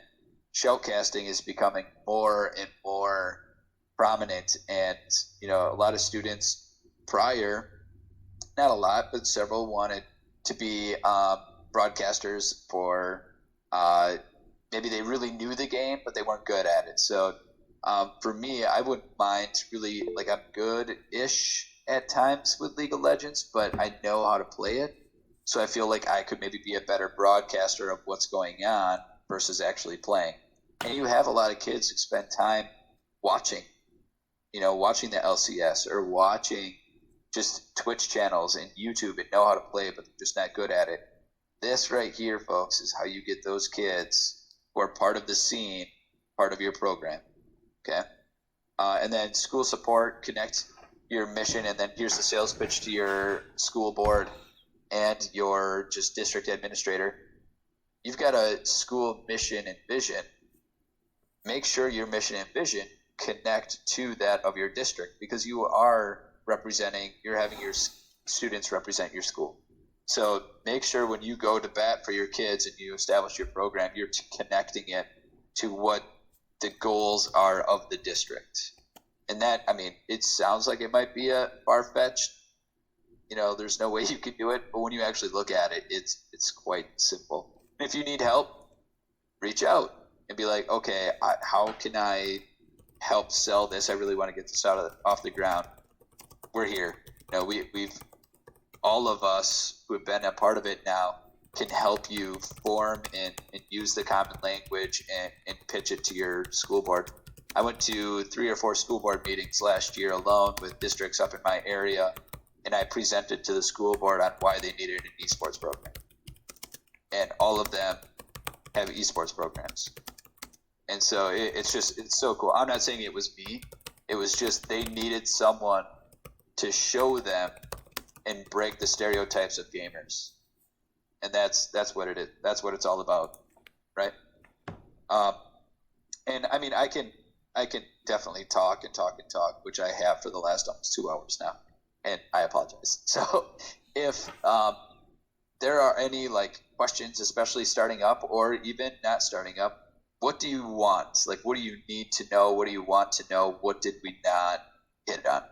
shoutcasting is becoming more and more prominent. And, a lot of students prior, not a lot, but several wanted to be broadcasters for maybe they really knew the game, but they weren't good at it. So for me, I wouldn't mind really, like, I'm good-ish at times with League of Legends, but I know how to play it. So I feel like I could maybe be a better broadcaster of what's going on versus actually playing. And you have a lot of kids who spend time watching, watching the LCS or watching just Twitch channels and YouTube and know how to play, but they're just not good at it. This right here, folks, is how you get those kids who are part of the scene, part of your program. Okay? And then school support, connect your mission, and then here's the sales pitch to your school board and your just district administrator. You've got a school mission and vision. Make sure your mission and vision connect to that of your district, because you are you're having your students represent your school. So make sure when you go to bat for your kids and you establish your program, you're connecting it to what the goals are of the district. And that, it sounds like it might be a far-fetched, there's no way you can do it, but when you actually look at it, it's quite simple. And if you need help, reach out and be like, okay, how can I help sell this? I really want to get this off the ground. We're here. We've all of us who have been a part of it now can help you form and use the common language and pitch it to your school board. I went to 3 or 4 school board meetings last year alone with districts up in my area, and I presented to the school board on why they needed an esports program. And all of them have esports programs. And so it's so cool. I'm not saying it was me. It was just they needed someone to show them and break the stereotypes of gamers. And that's what it is. That's what it's all about, right? And I can definitely talk, which I have for the last almost 2 hours now, and I apologize. So if there are any questions, especially starting up or even not starting up, what do you want? What do you need to know? What do you want to know? What did we not hit on?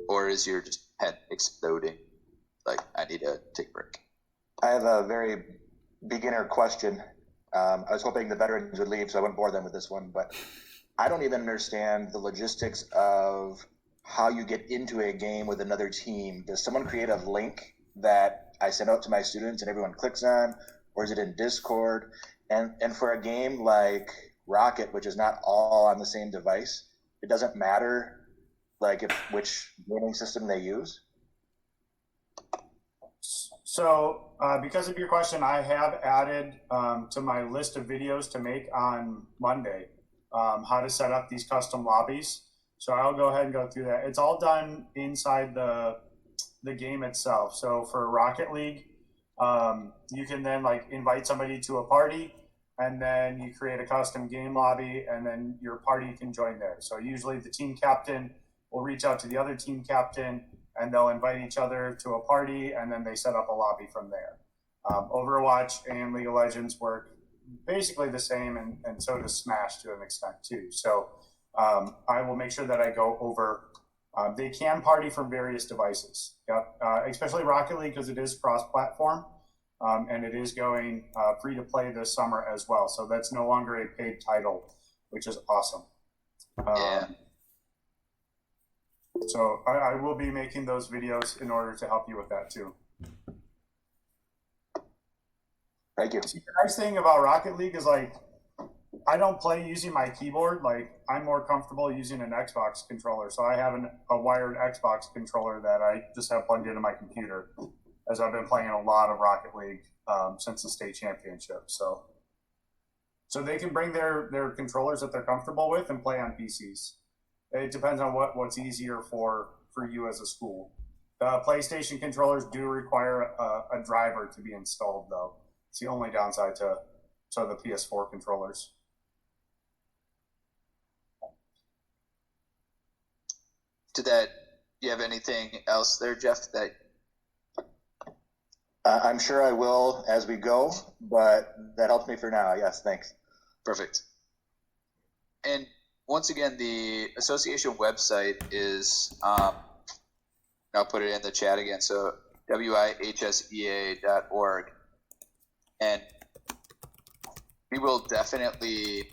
Or is your just head exploding? I need to take a break. I have a very beginner question. I was hoping the veterans would leave so I wouldn't bore them with this one, but I don't even understand the logistics of how you get into a game with another team. Does someone create a link that I send out to my students and everyone clicks on, or is it in Discord? And for a game like Rocket, which is not all on the same device, it doesn't matter which gaming system they use? So because of your question, I have added to my list of videos to make on Monday how to set up these custom lobbies. So I'll go ahead and go through that. It's all done inside the game itself. So for Rocket League, you can then invite somebody to a party, and then you create a custom game lobby, and then your party can join there. So usually the team captain will reach out to the other team captain, and they'll invite each other to a party, and then they set up a lobby from there. Overwatch and League of Legends work basically the same, and so does Smash to an extent too. So I will make sure that I go over. They can party from various devices, especially Rocket League, because it is cross-platform, and it is going free to play this summer as well. So that's no longer a paid title, which is awesome. So I will be making those videos in order to help you with that too. Thank you. See, the nice thing about Rocket League is I don't play using my keyboard. I'm more comfortable using an Xbox controller. So I have a wired Xbox controller that I just have plugged into my computer, as I've been playing a lot of Rocket League since the state championship. So they can bring their controllers that they're comfortable with and play on PCs. It depends on what's easier for you as a school. The PlayStation controllers do require a driver to be installed, though. It's the only downside to the PS4 controllers. Do you have anything else there, Jeff, that I'm sure I will as we go, but that helps me for now. Yes, thanks. Perfect. And once again, the association website is, I'll put it in the chat again, so WIHSEA.org. And we will definitely,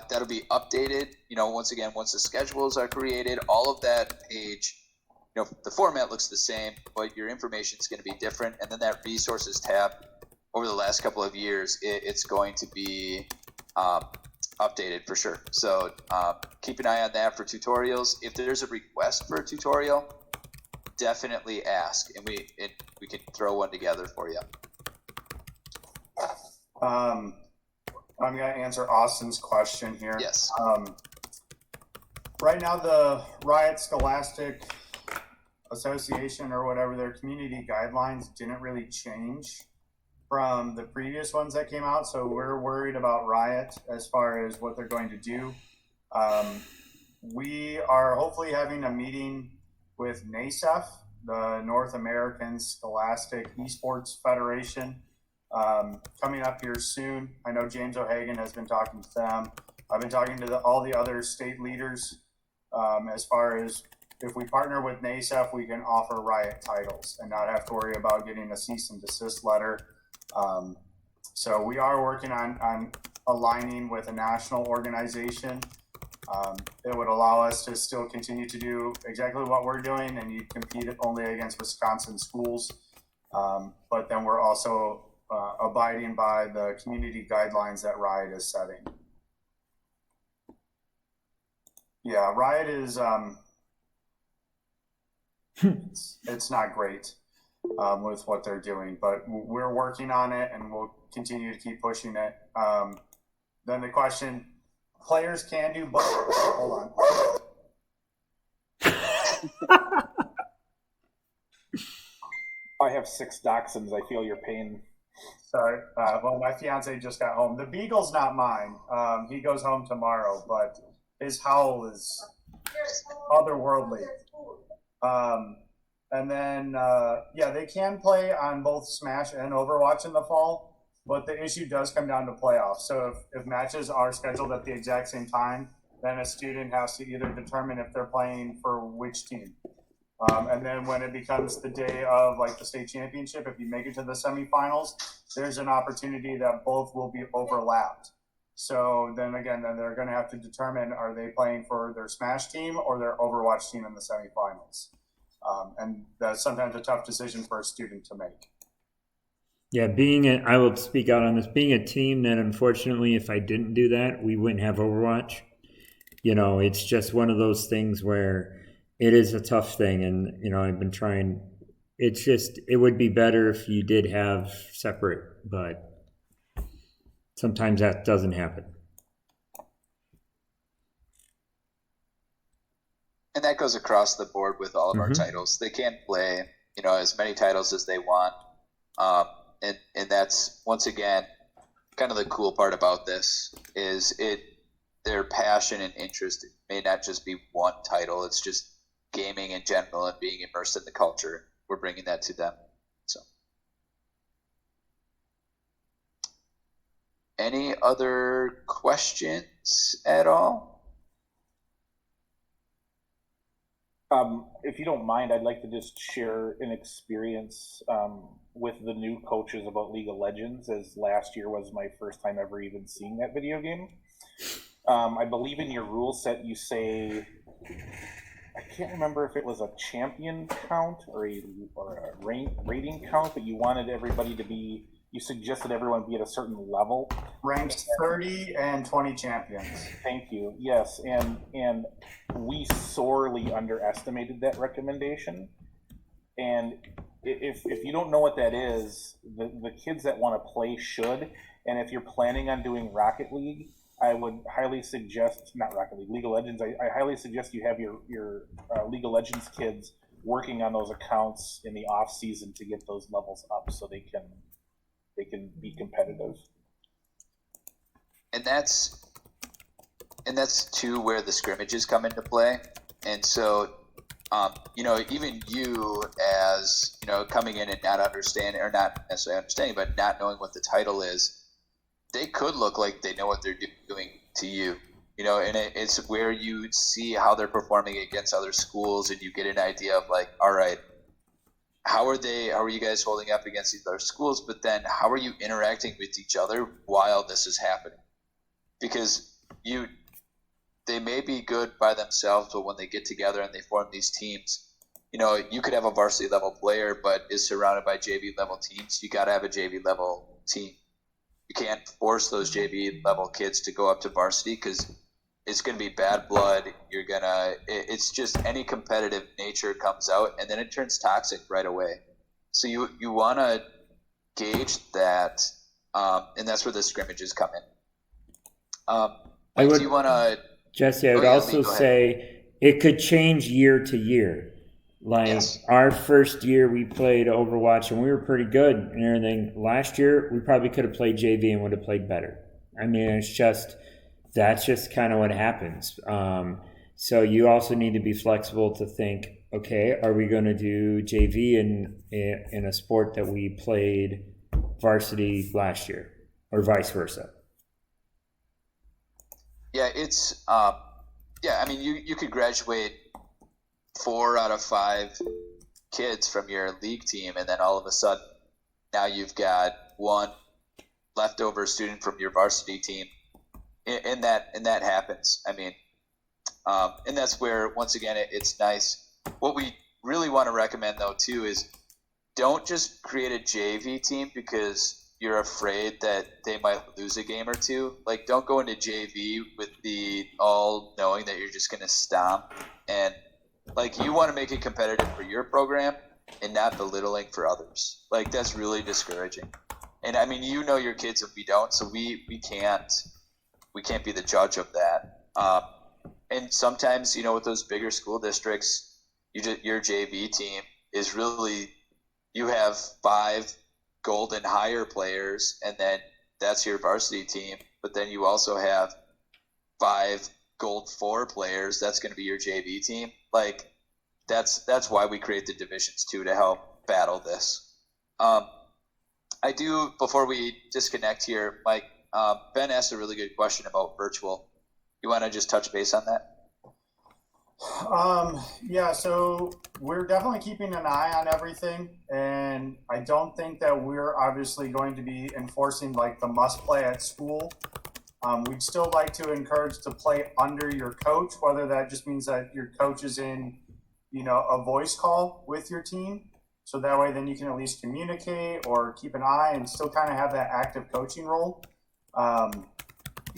that'll be updated, once again, once the schedules are created, all of that page, the format looks the same, but your information is going to be different. And then that resources tab, over the last couple of years, it's going to be updated for sure. So keep an eye on that for tutorials. If there's a request for a tutorial, definitely ask, and we can throw one together for you. I'm going to answer Austin's question here. Yes. Right now, the Riot Scholastic Association, or whatever, their community guidelines didn't really change from the previous ones that came out, so we're worried about Riot as far as what they're going to do. We are hopefully having a meeting with NASEF, the North American Scholastic Esports Federation, coming up here soon. I know James O'Hagan has been talking to them. I've been talking to all the other state leaders as far as if we partner with NASEF, we can offer Riot titles and not have to worry about getting a cease and desist letter. So we are working on aligning with a national organization. It would allow us to still continue to do exactly what we're doing, and you compete only against Wisconsin schools. But then we're also abiding by the community guidelines that Riot is setting. Yeah, Riot is, it's not great with what they're doing, but we're working on it and we'll continue to keep pushing it. Then the question, players can do both. Hold on. I have 6 dachshunds. I feel your pain. Sorry. Well, my fiance just got home. The beagle's not mine. He goes home tomorrow, but his howl is otherworldly. And then, they can play on both Smash and Overwatch in the fall, but the issue does come down to playoffs. So if matches are scheduled at the exact same time, then a student has to either determine if they're playing for which team. And then when it becomes the day of like the state championship, if you make it to the semifinals, there's an opportunity that both will be overlapped. So then again, they're going to have to determine, are they playing for their Smash team or their Overwatch team in the semifinals? And that's sometimes a tough decision for a student to make. Yeah, I will speak out on this, being a team that unfortunately, if I didn't do that, we wouldn't have Overwatch. It's just one of those things where it is a tough thing. And, I've been trying, it would be better if you did have separate, but sometimes that doesn't happen. And that goes across the board with all of our titles. They can play, as many titles as they want. And that's, once again, kind of the cool part about this is their passion and interest may not just be one title. It's just gaming in general and being immersed in the culture. We're bringing that to them. So, any other questions at all? If you don't mind, I'd like to just share an experience with the new coaches about League of Legends, as last year was my first time ever even seeing that video game. I believe in your rule set you say, I can't remember if it was a champion count or a rating count, but you wanted everybody to be, you suggested everyone be at a certain level. Ranked 30 and 20 champions. Thank you. Yes, and we sorely underestimated that recommendation. And if you don't know what that is, the kids that want to play should. And if you're planning on doing Rocket League, I would highly suggest, not Rocket League, League of Legends, I highly suggest you have your League of Legends kids working on those accounts in the off season to get those levels up so they can be competitive. And that's too where the scrimmages come into play. And so, even you as, coming in and not understanding, or not necessarily understanding, but not knowing what the title is, they could look like they know what they're doing to you, and it's where you see how they're performing against other schools, and you get an idea of like, all right, how are you guys holding up against these other schools? But then how are you interacting with each other while this is happening? Because they may be good by themselves, but when they get together and they form these teams, you could have a varsity level player, but is surrounded by JV level teams. You got to have a JV level team. You can't force those JV level kids to go up to varsity because it's going to be bad blood. It's just any competitive nature comes out, and then it turns toxic right away. So you want to gauge that, and that's where the scrimmages come in. Do you want to? Jesse, I would also say it could change year to year. Like our first year we played Overwatch and we were pretty good and everything. Last year we probably could have played JV and would have played better. I mean, that's just kind of what happens. So you also need to be flexible to think, okay, are we going to do JV in a sport that we played varsity last year or vice versa? Yeah, it's I mean, you could graduate 4 out of 5 kids from your league team, and then all of a sudden now you've got one leftover student from your varsity team, and that happens. I mean, and that's where, once again, it's nice. What we really want to recommend though too is don't just create a JV team because you're afraid that they might lose a game or two. Like, don't go into JV with the all knowing that you're just going to stomp. And like, you want to make it competitive for your program and not belittling for others. Like, that's really discouraging. And I mean, your kids and we don't, so we can't be the judge of that. And sometimes, with those bigger school districts, your JV team is really, you have 5 gold and higher players, and then that's your varsity team. But then you also have 5 gold 4 players. That's going to be your JV team. Like, that's why we create the divisions too, to help battle this. I do, before we disconnect here, Mike, Ben asked a really good question about virtual. You want to just touch base on that? Yeah, so we're definitely keeping an eye on everything, and I don't think that we're obviously going to be enforcing like the must play at school. We'd still like to encourage to play under your coach, whether that just means that your coach is in, a voice call with your team. So that way then you can at least communicate or keep an eye and still kind of have that active coaching role.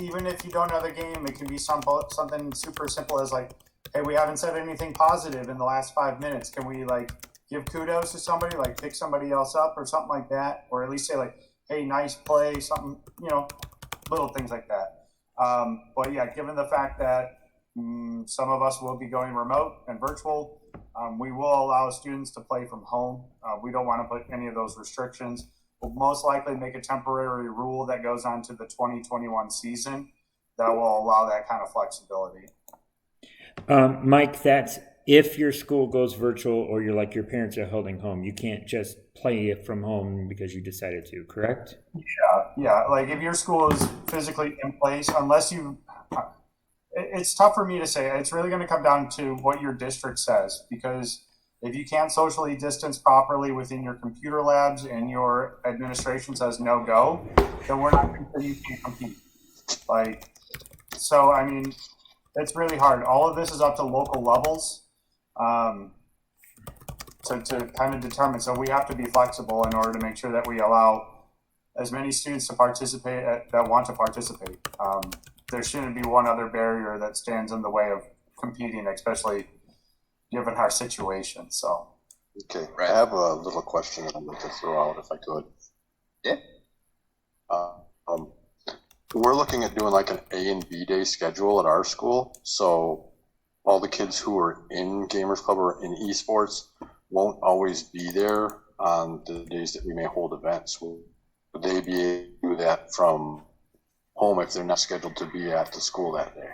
Even if you don't know the game, it can be something super simple as like, hey, we haven't said anything positive in the last 5 minutes. Can we like give kudos to somebody, like pick somebody else up or something like that? Or at least say like, hey, nice play, something, little things like that. But yeah, given the fact that some of us will be going remote and virtual, we will allow students to play from home. We don't want to put any of those restrictions. We'll most likely make a temporary rule that goes on to the 2021 season that will allow that kind of flexibility. Mike, that's if your school goes virtual or your parents are holding home. You can't just play it from home because you decided to, correct? Yeah. Like if your school is physically in place, it's tough for me to say. It's really going to come down to what your district says, because if you can't socially distance properly within your computer labs and your administration says no go, then we're not going to say you can't compete. So I mean, it's really hard. All of this is up to local levels to kind of determine. So we have to be flexible in order to make sure that we allow as many students to participate that want to participate. There shouldn't be one other barrier that stands in the way of competing, especially given our situation. So, okay, I have a little question I'd like to throw out if I could. Yeah. We're looking at doing like an A and B day schedule at our school. So all the kids who are in Gamers Club or in esports won't always be there on the days that we may hold events. Would they be able to do that from home if they're not scheduled to be at the school that day?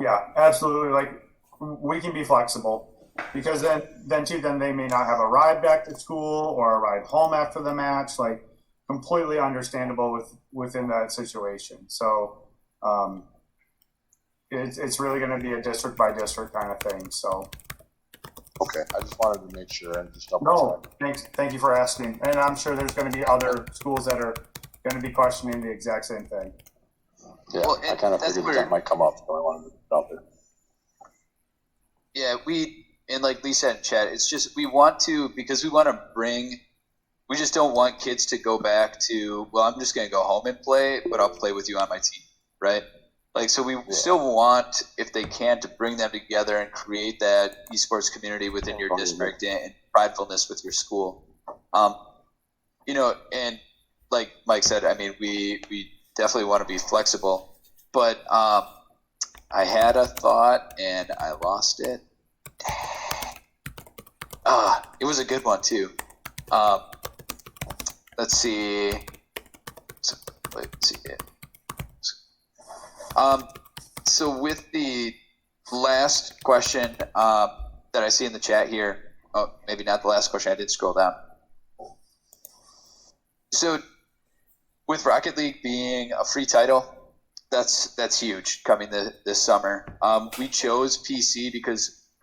Yeah, absolutely. Like, we can be flexible, because then they may not have a ride back to school or a ride home after the match. Like, completely understandable within that situation. So it's really going to be a district by district kind of thing. So okay, I just wanted to make sure and just double no, thank you for asking. And I'm sure there's going to be other schools that are going to be questioning the exact same thing. Yeah, well, I kind of figured that might come up, so I wanted to put it out there. Yeah, and like Lee said in chat, it's just we want to bring. We just don't want kids to go back to, well, I'm just going to go home and play, but I'll play with you on my team, right? Like, so we still want, if they can, to bring them together and create that esports community within your district and pridefulness with your school. You know, and like Mike said, I mean, we definitely want to be flexible, but I had a thought and I lost it. It was a good one too. Let's see. So with the last question that I see in the chat here, oh, maybe not the last question, I did scroll down. So with Rocket League being a free title, that's huge coming this summer. We chose PC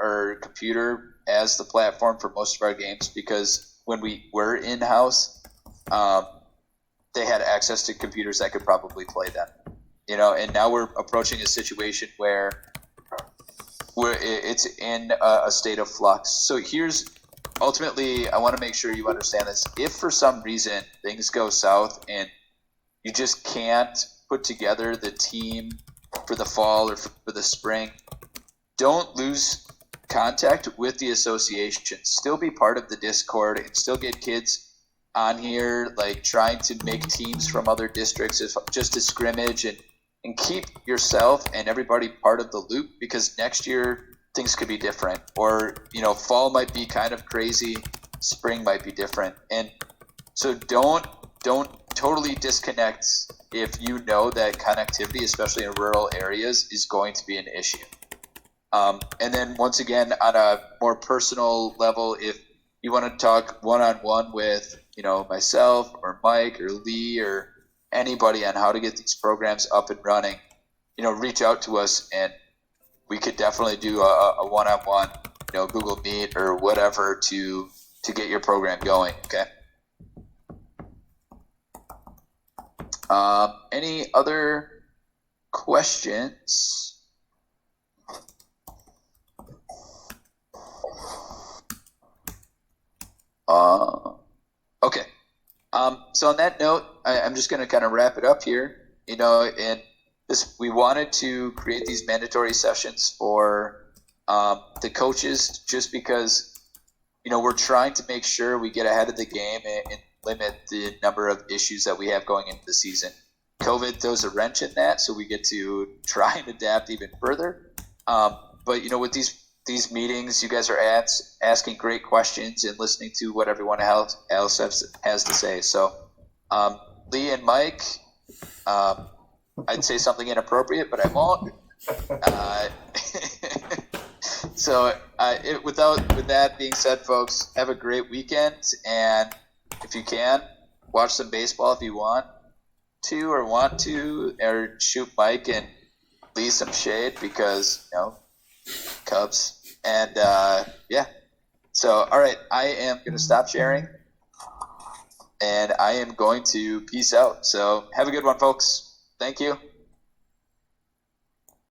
or computer as the platform for most of our games because when we were in-house, they had access to computers that could probably play them, you know. And now we're approaching a situation where it's in a state of flux. So ultimately, I want to make sure you understand this. If for some reason things go south and you just can't put together the team for the fall or for the spring, don't lose contact with the association. Still be part of the Discord and still get kids on here, like trying to make teams from other districts just to scrimmage and keep yourself and everybody part of the loop, because next year things could be different, or you know, fall might be kind of crazy, spring might be different. And so don't totally disconnect if you know that connectivity, especially in rural areas, is going to be an issue. And then once again, on a more personal level, if you want to talk one-on-one with, you know, myself or Mike or Lee or anybody on how to get these programs up and running, you know, reach out to us and we could definitely do a one-on-one, you know, Google Meet or whatever to get your program going. Okay. Any other questions? Okay. So on that note, I'm just going to kind of wrap it up here. You know, and we wanted to create these mandatory sessions for the coaches, just because, you know, we're trying to make sure we get ahead of the game and limit the number of issues that we have going into the season. COVID throws a wrench in that, so we get to try and adapt even further. But you know, with these meetings, you guys are asking great questions and listening to what everyone else has to say. So, Lee and Mike, I'd say something inappropriate, but I won't. So, with that being said, folks, have a great weekend, and if you can, watch some baseball if you want to, or shoot Mike and Lee some shade because, you know, Cubs. And yeah, so all right, I am going to stop sharing and I am going to peace out. So have a good one, folks. Thank you.